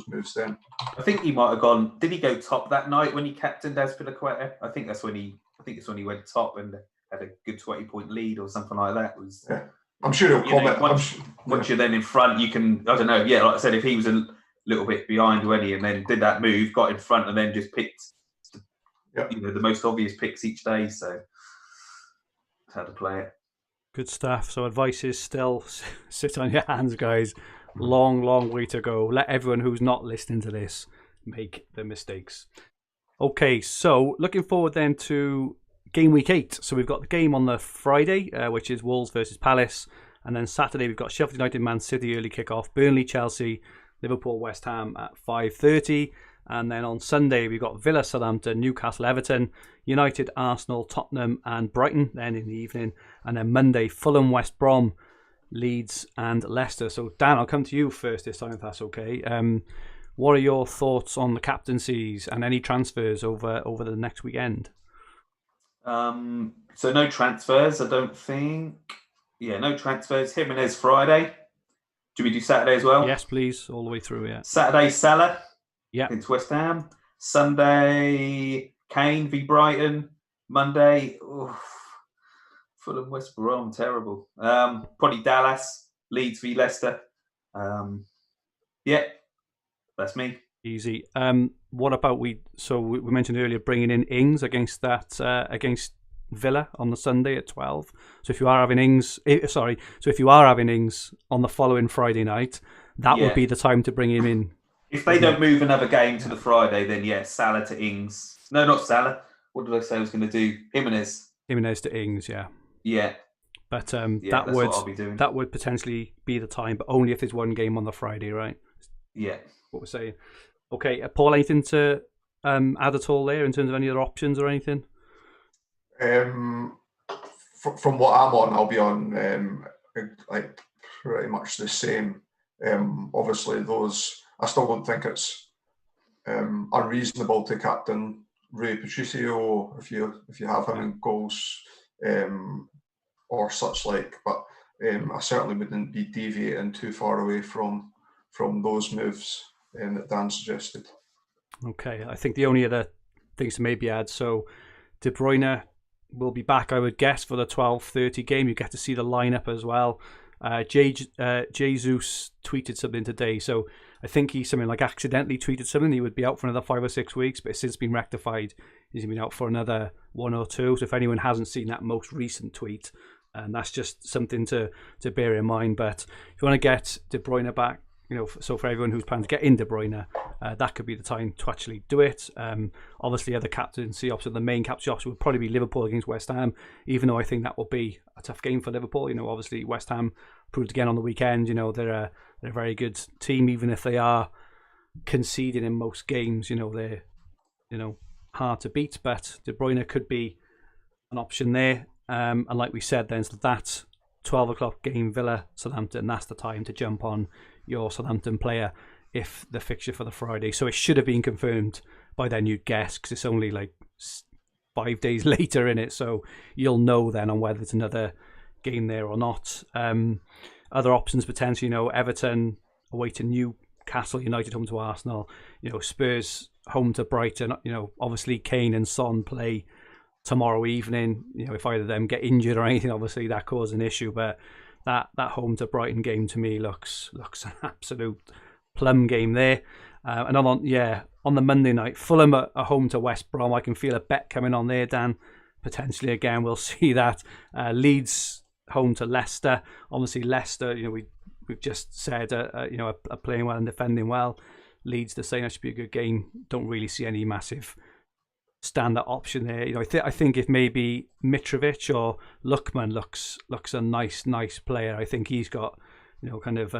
B: moves then.
C: I think he might have gone. Did he go top that night when he captained Azpilicueta? I think it's when he went top and had a good 20-point lead or something like that.
B: I'm sure he'll comment.
C: Once you're then in front, you can. I don't know. Yeah, like I said, if he was a little bit behind when and then did that move, got in front, and then just picked. The most obvious picks each day, so that's how to play it.
A: Good stuff. So advice is still sit on your hands, guys. Long way to go. Let everyone who's not listening to this make the mistakes. Okay, so looking forward then to game week 8. So we've got the game on the Friday, which is Wolves versus Palace, and then Saturday we've got Sheffield United, Man City early kickoff, Burnley, Chelsea, Liverpool, West Ham at 5:30. And then on Sunday, we've got Villa, Southampton, Newcastle, Everton, United, Arsenal, Tottenham and Brighton then in the evening. And then Monday, Fulham, West Brom, Leeds and Leicester. So Dan, I'll come to you first this time if that's okay. What are your thoughts on the captaincies and any transfers over the next weekend?
C: So no transfers, I don't think. Yeah, no transfers. Jimenez Friday. Do we do Saturday as well?
A: Yes, please. All the way through, yeah.
C: Saturday, Salah.
A: Yeah.
C: Against West Ham. Sunday, Kane v Brighton. Monday, Fulham, West Brom, terrible. Probably Dallas, Leeds v Leicester. That's me.
A: Easy. What about we mentioned earlier bringing in Ings against Villa on the Sunday at 12. So if you are having Ings, on the following Friday night, that would be the time to bring him in.
C: If they don't move another game to the Friday, then yes, Salah to Ings. No, not Salah. What did I say I was going to do? Jimenez
A: to Ings, yeah.
C: Yeah.
A: But
C: that
A: would potentially be the time, but only if there's one game on the Friday, right?
C: Yeah.
A: What we're saying. Okay, Paul, anything to add at all there in terms of any other options or anything?
B: From what I'm on, I'll be on like pretty much the same. Obviously, those I still don't think it's unreasonable to captain Rui Patricio if you have him in goals or such like. But I certainly wouldn't be deviating too far away from those moves that Dan suggested.
A: Okay, I think the only other things to maybe add, so De Bruyne will be back, I would guess, for the 12:30 game. You get to see the lineup as well. Jesus tweeted something today, so I think he something like accidentally tweeted something. He would be out for another 5 or 6 weeks, but it's since been rectified. He's been out for another 1 or 2. So if anyone hasn't seen that most recent tweet, that's just something to bear in mind. But if you want to get De Bruyne back, so for everyone who's planning to get in De Bruyne, that could be the time to actually do it. Obviously, other captaincy options, the main captaincy option would probably be Liverpool against West Ham, even though I think that will be a tough game for Liverpool. Obviously, West Ham proved again on the weekend, they're a very good team, even if they are conceding in most games. They're, hard to beat, but De Bruyne could be an option there. And like we said, then, so that 12 o'clock game, Villa, Southampton, that's the time to jump on your Southampton player if the fixture for the Friday. So it should have been confirmed by then, you'd guess, because it's only like 5 days later in it. So you'll know then on whether it's another game there or not. Other options potentially, Everton away to Newcastle, United home to Arsenal, Spurs home to Brighton. Obviously Kane and Son play tomorrow evening. If either of them get injured or anything, obviously that causes an issue. But that home to Brighton game to me looks an absolute plum game there. And on the Monday night, Fulham are home to West Brom. I can feel a bet coming on there, Dan. Potentially again, we'll see that. Leeds home to Leicester. Obviously Leicester, we've just said are playing well and defending well. Leeds the same. That should be a good game. Don't really see any massive standout option there. I think if maybe Mitrovic or Lookman looks a nice player. I think he's got kind of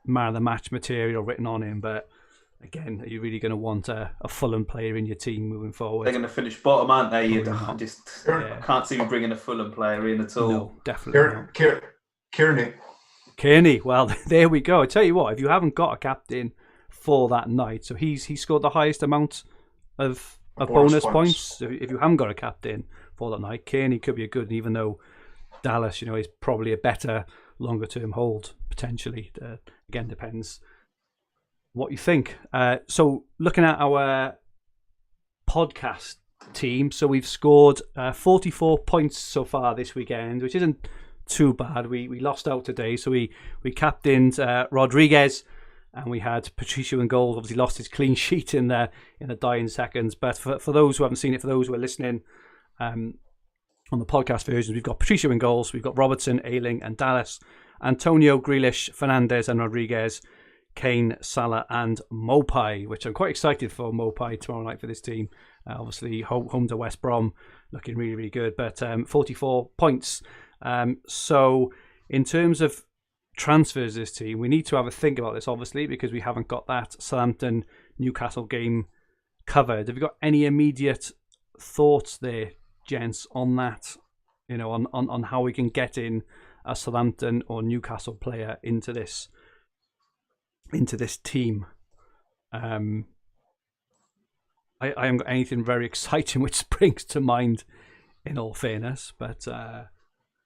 A: man of the match material written on him. But again, are you really going to want a Fulham player in your team moving forward?
C: They're going to finish bottom, aren't they? I can't see me bringing a Fulham player in at all.
A: No, definitely not.
B: Kearney.
A: Well, there we go. I tell you what, if you haven't got a captain for that night, so he scored the highest amount of bonus points. So if you haven't got a captain for that night, Kearney could be a good, even though Dallas, is probably a better longer term hold potentially. Again, depends what you think. So looking at our podcast team, so we've scored 44 points so far this weekend, which isn't too bad. We lost out today, so we captained Rodriguez, and we had Patricio in goal. Obviously lost his clean sheet in the dying seconds. But for those who haven't seen it, for those who are listening on the podcast versions, we've got Patricio in goals, we've got Robertson, Ayling and Dallas, Antonio, Grealish, Fernandes and Rodriguez, Kane, Salah and Mopai, which I'm quite excited for Mopai tomorrow night for this team. Obviously home to West Brom, looking really, really good. But 44 points. So in terms of transfers this team, we need to have a think about this, obviously, because we haven't got that Southampton Newcastle game covered. Have you got any immediate thoughts there, gents, on that? On how we can get in a Southampton or Newcastle player into this team? I haven't got anything very exciting which springs to mind, in all fairness, but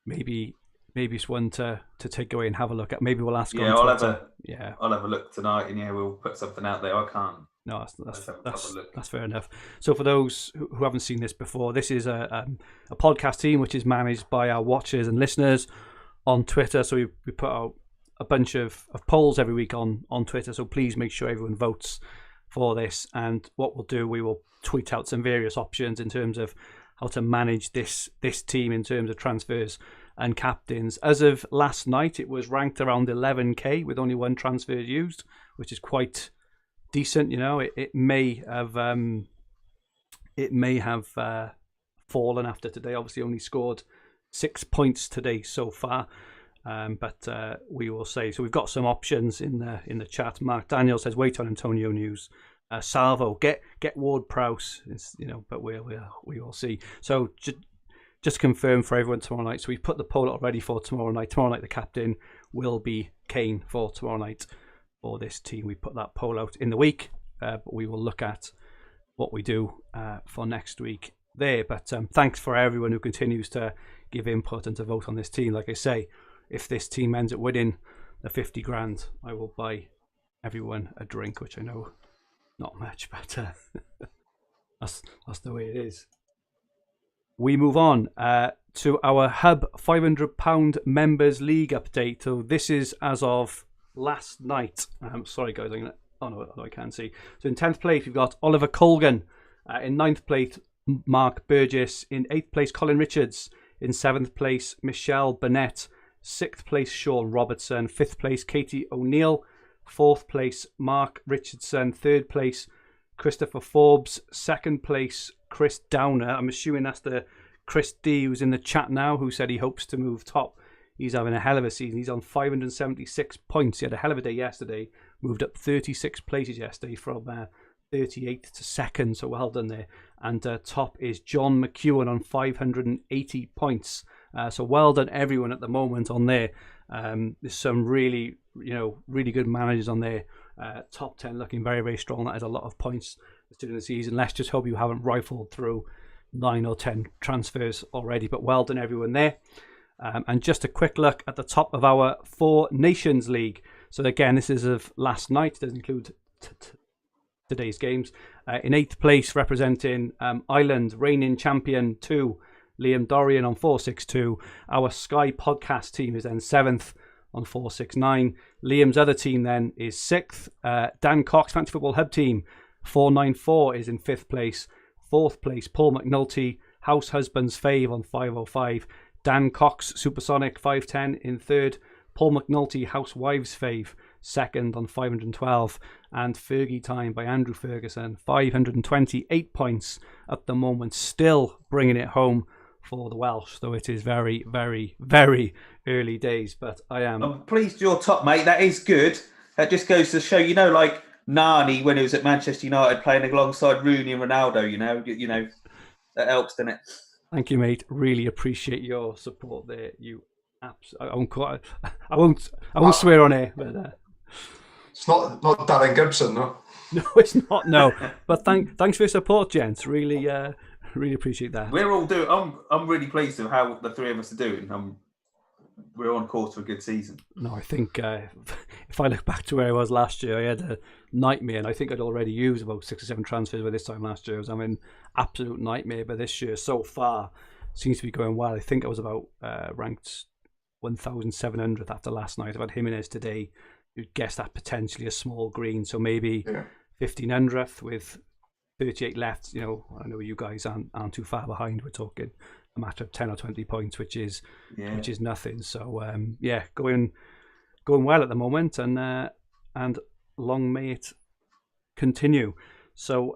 A: maybe it's one to take away and have a look at. Maybe we'll ask.
C: I'll have a look tonight, and we'll put something out there. I can't.
A: No, that's fair enough. So for those who haven't seen this before, this is a podcast team which is managed by our watchers and listeners on Twitter. So we put out a bunch of polls every week on Twitter. So please make sure everyone votes for this. And what we'll do, we will tweet out some various options in terms of how to manage this team in terms of transfers and captains. As of last night, it was ranked around 11k with only one transfer used, which is quite decent. It may have fallen after today. Obviously, only scored 6 points today so far. But we will say, so we've got some options in the chat. Mark Daniel says, wait on Antonio news. Salvo, get Ward-Prowse, but we will see. So just confirm for everyone tomorrow night. So we put the poll out ready for tomorrow night. Tomorrow night, the captain will be Kane for tomorrow night. for this team. We put that poll out in the week, but we will look at what we do for next week there. But thanks for everyone who continues to give input and to vote on this team. Like I say, if this team ends up winning the 50 grand, I will buy everyone a drink, which I know not much, but that's the way it is. We move on to our Hub £500 Members League update. So this is as of last night. Sorry guys, oh no, I can't see. So in 10th place we've got Oliver Colgan. In 9th place Mark Burgess. In 8th place Colin Richards. In 7th place Michelle Burnett. 6th place Sean Robertson. 5th place Katie O'Neill. 4th place Mark Richardson. 3rd place Christopher Forbes. 2nd place Chris Downer. I'm assuming that's the Chris D who's in the chat now, who said he hopes to move top. He's having a hell of a season. He's on 576 points. He had a hell of a day yesterday. Moved up 36 places yesterday from 38th to 2nd. So well done there. And top is John McEwen on 580 points. So well done everyone at the moment on there. There's some really good managers on there. Top 10 looking very, very strong. That is a lot of points during the season. Let's just hope you haven't rifled through 9 or 10 transfers already. But well done everyone there. And just a quick look at the top of our Four Nations League. So again, this is of last night. It doesn't include today's games. In 8th place, representing Ireland, reigning champion 2, Liam Dorrian on 462. Our Sky podcast team is then 7th on 469. Liam's other team then is 6th. Dan Cox Fantasy Football Hub team 494 is in 5th place. 4th place, Paul McAnulty, House Husbands Fave on 505. Dan Cox Supersonic 510 in 3rd. Paul McAnulty Housewives Fave 2nd on 512. And Fergie Time by Andrew Ferguson 528 points at the moment, still bringing it home for the Welsh, though it is very, very, very early days. But I'm
C: pleased you're top, mate. That is good. That just goes to show, like Nani when he was at Manchester United playing alongside Rooney and Ronaldo. You know that helps, doesn't it?
A: Thank you, mate. Really appreciate your support there. I won't swear on air, but
B: it's not Darren Gibson, no.
A: No, it's not. No, but thanks for your support, gents. Really appreciate that.
C: We're all doing. I'm really pleased with how the three of us are doing. We're on course for a good season.
A: No, I think if I look back to where I was last year, I had a nightmare, and I think I'd already used about 6 or 7 transfers by this time last year. I was having absolute nightmare, but this year so far seems to be going well. I think I was about ranked 1,700th after last night. I've had Jimenez today. You'd guess that potentially a small green, so maybe 1,500th with 38 left. I know you guys aren't too far behind. We're talking a matter of 10 or 20 points, which is nothing. So going well at the moment, and long may it continue. So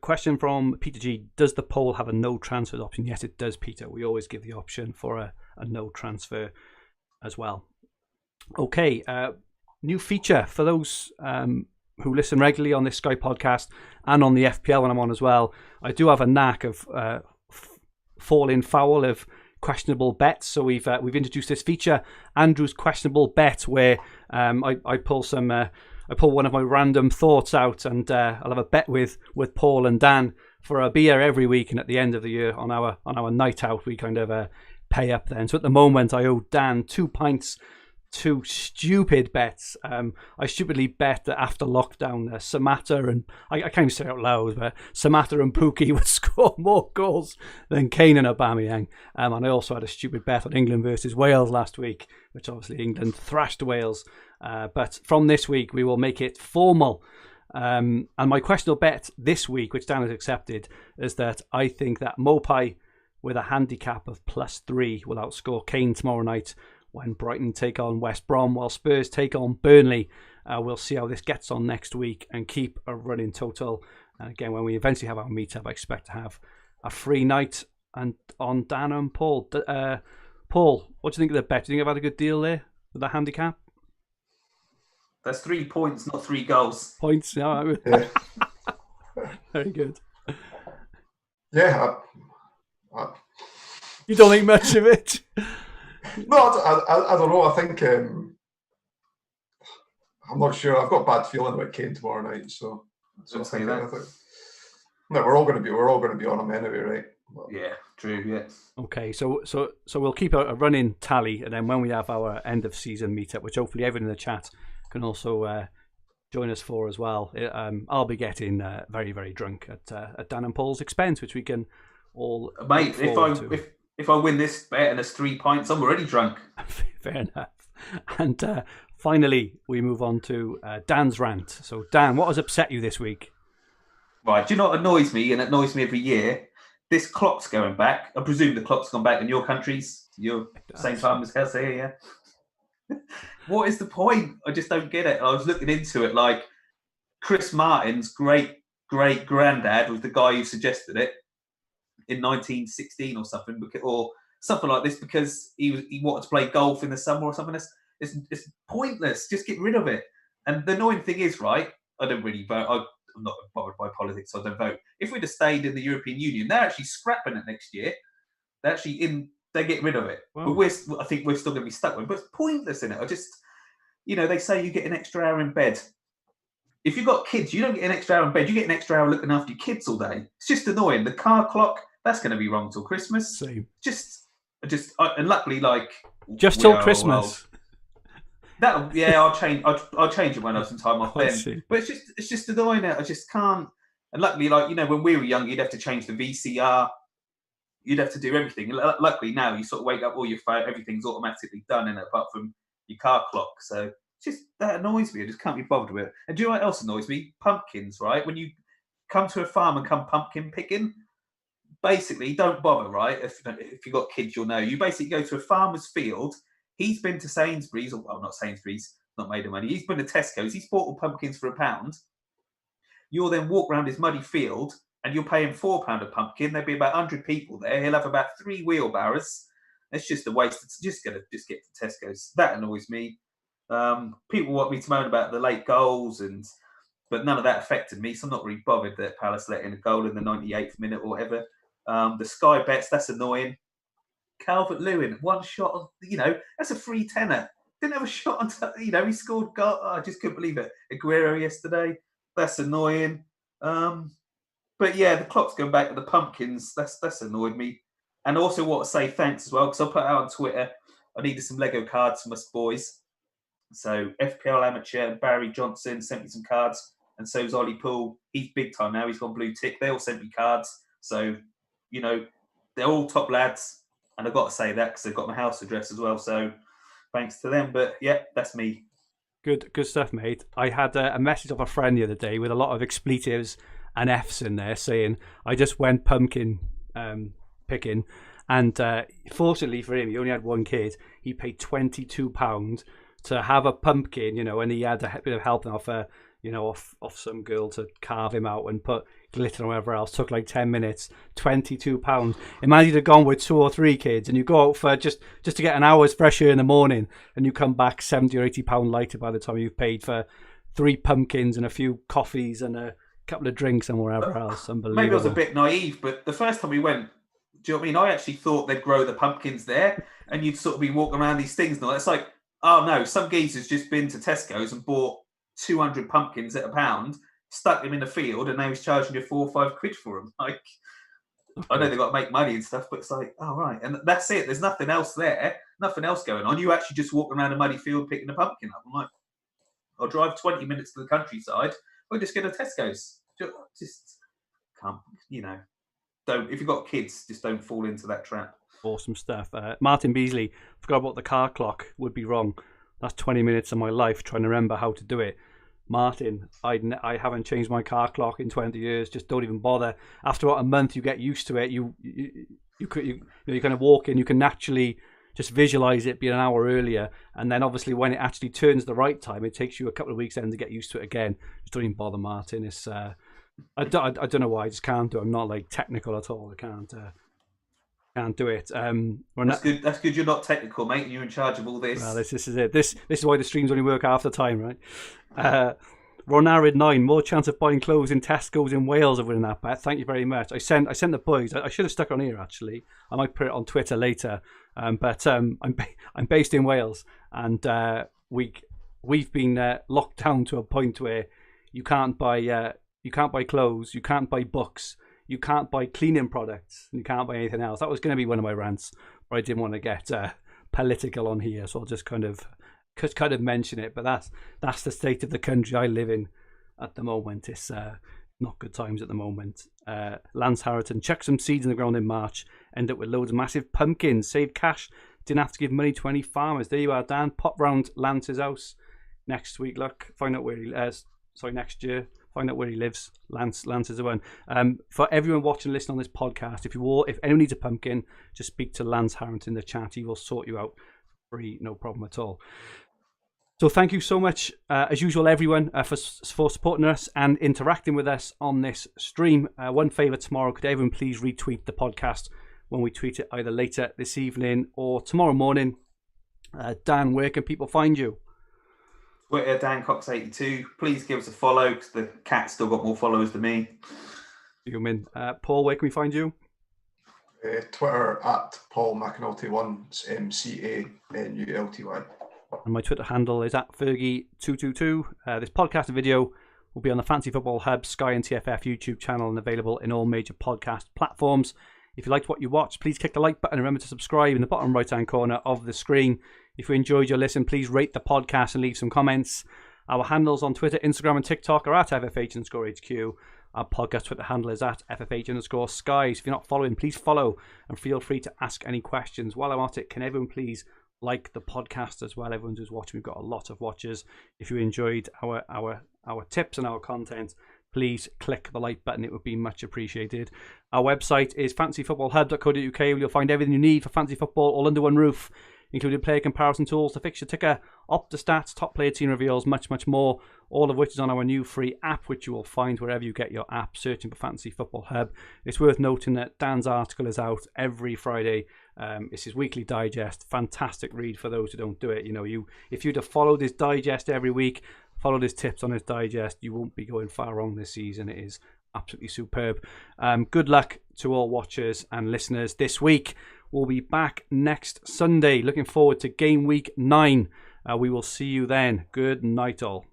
A: question from Peter G: does the poll have a no transfer option? Yes, it does, Peter. We always give the option for a no transfer as well. Okay, new feature for those who listen regularly on this Sky podcast and on the FPL when I'm on as well. I do have a knack of falling foul of questionable bets, so we've introduced this feature, Andrew's questionable bet, where I pull one of my random thoughts out, and I'll have a bet with Paul and Dan for a beer every week, and at the end of the year on our night out we kind of pay up then. So at the moment I owe Dan 2 pints. 2 stupid bets. I stupidly bet that after lockdown, Samatta and I can't even say it out loud, but Samatta and Pukki would score more goals than Kane and Aubameyang. And I also had a stupid bet on England versus Wales last week, which obviously England thrashed Wales. But from this week, we will make it formal. And my questionable bet this week, which Dan has accepted, is that I think that Mopai with a handicap of +3 will outscore Kane tomorrow night when Brighton take on West Brom, while Spurs take on Burnley. We'll see how this gets on next week and keep a running total. And again, when we eventually have our meetup, I expect to have a free night and on Dan and Paul. Paul, what do you think of the bet? Do you think I've had a good deal there with the handicap?
C: That's 3 points, not 3 goals.
A: Points, yeah. Very good.
B: Yeah.
A: You don't think much of it?
B: No, I don't know. I think I'm not sure. I've got a bad feeling about Kane tomorrow night. So
C: Don't say that.
B: No, we're all going to be on him anyway, right?
C: But, yeah, true. Yeah.
A: Okay, so we'll keep a running tally, and then when we have our end of season meetup, which hopefully everyone in the chat can also join us for as well. I'll be getting very, very drunk at Dan and Paul's expense, which we can all.
C: Mate, if I win this bet and there's 3 pints, I'm already drunk.
A: Fair enough. And finally, we move on to Dan's rant. So, Dan, what has upset you this week?
C: Right, do you know what annoys me, and it annoys me every year? This clock's going back. I presume the clock's gone back in your countries. You're same time as us here, yeah? What is the point? I just don't get it. I was looking into it, like Chris Martin's great-great-granddad was the guy who suggested it in 1916 or something, or something like this, because he wanted to play golf in the summer or something. It's pointless. Just get rid of it. And the annoying thing is, right, I don't really vote. I'm not bothered by politics, so I don't vote. If we'd have stayed in the European Union, they're actually scrapping it next year. They're actually they get rid of it. Wow. But I think we're still going to be stuck with it. But it's pointless in it. I just, they say you get an extra hour in bed. If you've got kids, you don't get an extra hour in bed. You get an extra hour looking after your kids all day. It's just annoying. The car clock, that's going to be wrong till Christmas.
A: Same.
C: And luckily, like
A: just till Christmas.
C: I'll change it when I have some time off then. But it's just annoying. I just can't. And luckily, like when we were young, you'd have to change the VCR. You'd have to do everything. Luckily now, you sort of wake up, all your phone, everything's automatically done in it, apart from your car clock. So that annoys me. I just can't be bothered with it. And do you know what else annoys me? Pumpkins, right? When you come to a farm and come pumpkin picking, basically don't bother, right? If you've got kids, you'll know. You basically go to a farmer's field. He's been to Sainsbury's, not Sainsbury's, not made of money. He's been to Tesco's. He's bought all pumpkins for £1. You'll then walk around his muddy field and you'll pay him £4 a pumpkin. There'll be about 100 people there. He'll have about 3 wheelbarrows. It's just a waste. It's just get to Tesco's. That annoys me. People want me to moan about the late goals, but none of that affected me. So I'm not really bothered that Palace let in a goal in the 98th minute or whatever. The Sky bets, that's annoying. Calvert-Lewin, one shot, that's a free tenner. Didn't have a shot until, he scored goal. I just couldn't believe it. Aguero yesterday, that's annoying. But yeah, the clock's going back to the pumpkins. That's annoyed me. And also want to say thanks as well, because I put out on Twitter, I needed some Lego cards for my boys. So FPL Amateur and Barry Johnson sent me some cards, and so's Ollie Poole. He's big time now. He's gone blue tick. They all sent me cards. So, they're all top lads. And I've got to say that because they've got my house address as well. So thanks to them. But yeah, that's me.
A: Good stuff, mate. I had a message of a friend the other day with a lot of expletives and Fs in there saying, I just went pumpkin picking. And fortunately for him, he only had one kid. He paid £22 to have a pumpkin, and he had a bit of help off off some girl to carve him out and put glitter or whatever else. Took like 10 minutes, £22. Imagine you'd have gone with 2 or 3 kids and you go out for just to get an hour's fresh air in the morning and you come back £70 or £80 lighter by the time you've paid for 3 pumpkins and a few coffees and a couple of drinks and wherever else. Unbelievable.
C: Maybe I was a bit naive, but the first time we went, do you know what I mean? I actually thought they'd grow the pumpkins there and you'd sort of be walking around these things and all. It's like, oh no, some geezer's just been to Tesco's and bought 200 pumpkins at £1, stuck them in the field, and now he's charging you 4 or 5 quid for them. Like, I know they've got to make money and stuff, but it's like, oh right, and that's it. There's nothing else there, nothing else going on. You actually just walk around a muddy field picking a pumpkin up. I'm like, I'll drive 20 minutes to the countryside, or just go to Tesco's. Just can't, don't. If you've got kids, just don't fall into that trap.
A: Awesome stuff. Martin Beasley, forgot about the car clock. Would be wrong. That's 20 minutes of my life trying to remember how to do it. Martin, I haven't changed my car clock in 20 years. Just don't even bother. After about a month, you get used to it. You kind of walk in. You can naturally just visualize it being an hour earlier, and then obviously when it actually turns the right time, it takes you a couple of weeks then to get used to it again. Just don't even bother, Martin. It's I don't know why. I just can't do it. I'm not like technical at all. I can't do it.
C: That's good. That's good. You're not technical, mate. And you're in charge of all this.
A: Well, this is it. This is why the streams only work half the time, right? Ronarid 9, more chance of buying clothes in Tesco's in Wales of winning that bet. Thank you very much. I sent the boys. I should have stuck on here actually. I might put it on Twitter later. But I'm based in Wales, and we've been locked down to a point where you can't buy clothes, you can't buy books, you can't buy cleaning products, and you can't buy anything else. That was going to be one of my rants, but I didn't want to get political on here, so I'll just kind of mention it. But that's the state of the country I live in at the moment. It's not good times at the moment. Lance Harrington chucked some seeds in the ground in March, ended up with loads of massive pumpkins, saved cash, didn't have to give money to any farmers. There you are, Dan. Pop round Lance's house next week. Look, find out where he next year. Find out where he lives. Lance is the one. For everyone watching and listening on this podcast, if anyone needs a pumpkin, just speak to Lance Harrington in the chat. He will sort you out free, no problem at all. So thank you so much, as usual, everyone, for supporting us and interacting with us on this stream. One favour tomorrow, could everyone please retweet the podcast when we tweet it either later this evening or tomorrow morning. Dan, where can people find you?
C: Twitter, Dan Cox 82. Please give us a follow because the cat's still got more followers than me.
A: Paul, where can we find you?
B: Twitter at Paul McAnulty 1. It's MCANULTY.
A: And my Twitter handle is at Fergie222. This podcast and video will be on the Fantasy Football Hub, Sky and TFF YouTube channel and available in all major podcast platforms. If you liked what you watched, please click the like button and remember to subscribe in the bottom right-hand corner of the screen. If you enjoyed your listen, please rate the podcast and leave some comments. Our handles on Twitter, Instagram and TikTok are at FFH_HQ. Our podcast Twitter handle is at FFH_Sky. So if you're not following, please follow and feel free to ask any questions. While I'm at it, can everyone please like the podcast as well? Everyone who's watching, we've got a lot of watchers. If you enjoyed our tips and our content, please click the like button. It would be much appreciated. Our website is fantasyfootballhub.co.uk, where you'll find everything you need for fantasy football all under one roof, including player comparison tools, the fixture ticker, Opta-stats, top player team reveals, much, much more, all of which is on our new free app, which you will find wherever you get your app, searching for Fantasy Football Hub. It's worth noting that Dan's article is out every Friday. It's his weekly digest. Fantastic read for those who don't do it. If you'd have followed his digest every week, followed his tips on his digest, you won't be going far wrong this season. It is absolutely superb. Good luck to all watchers and listeners this week. We'll be back next Sunday. Looking forward to game week 9. We will see you then. Good night all.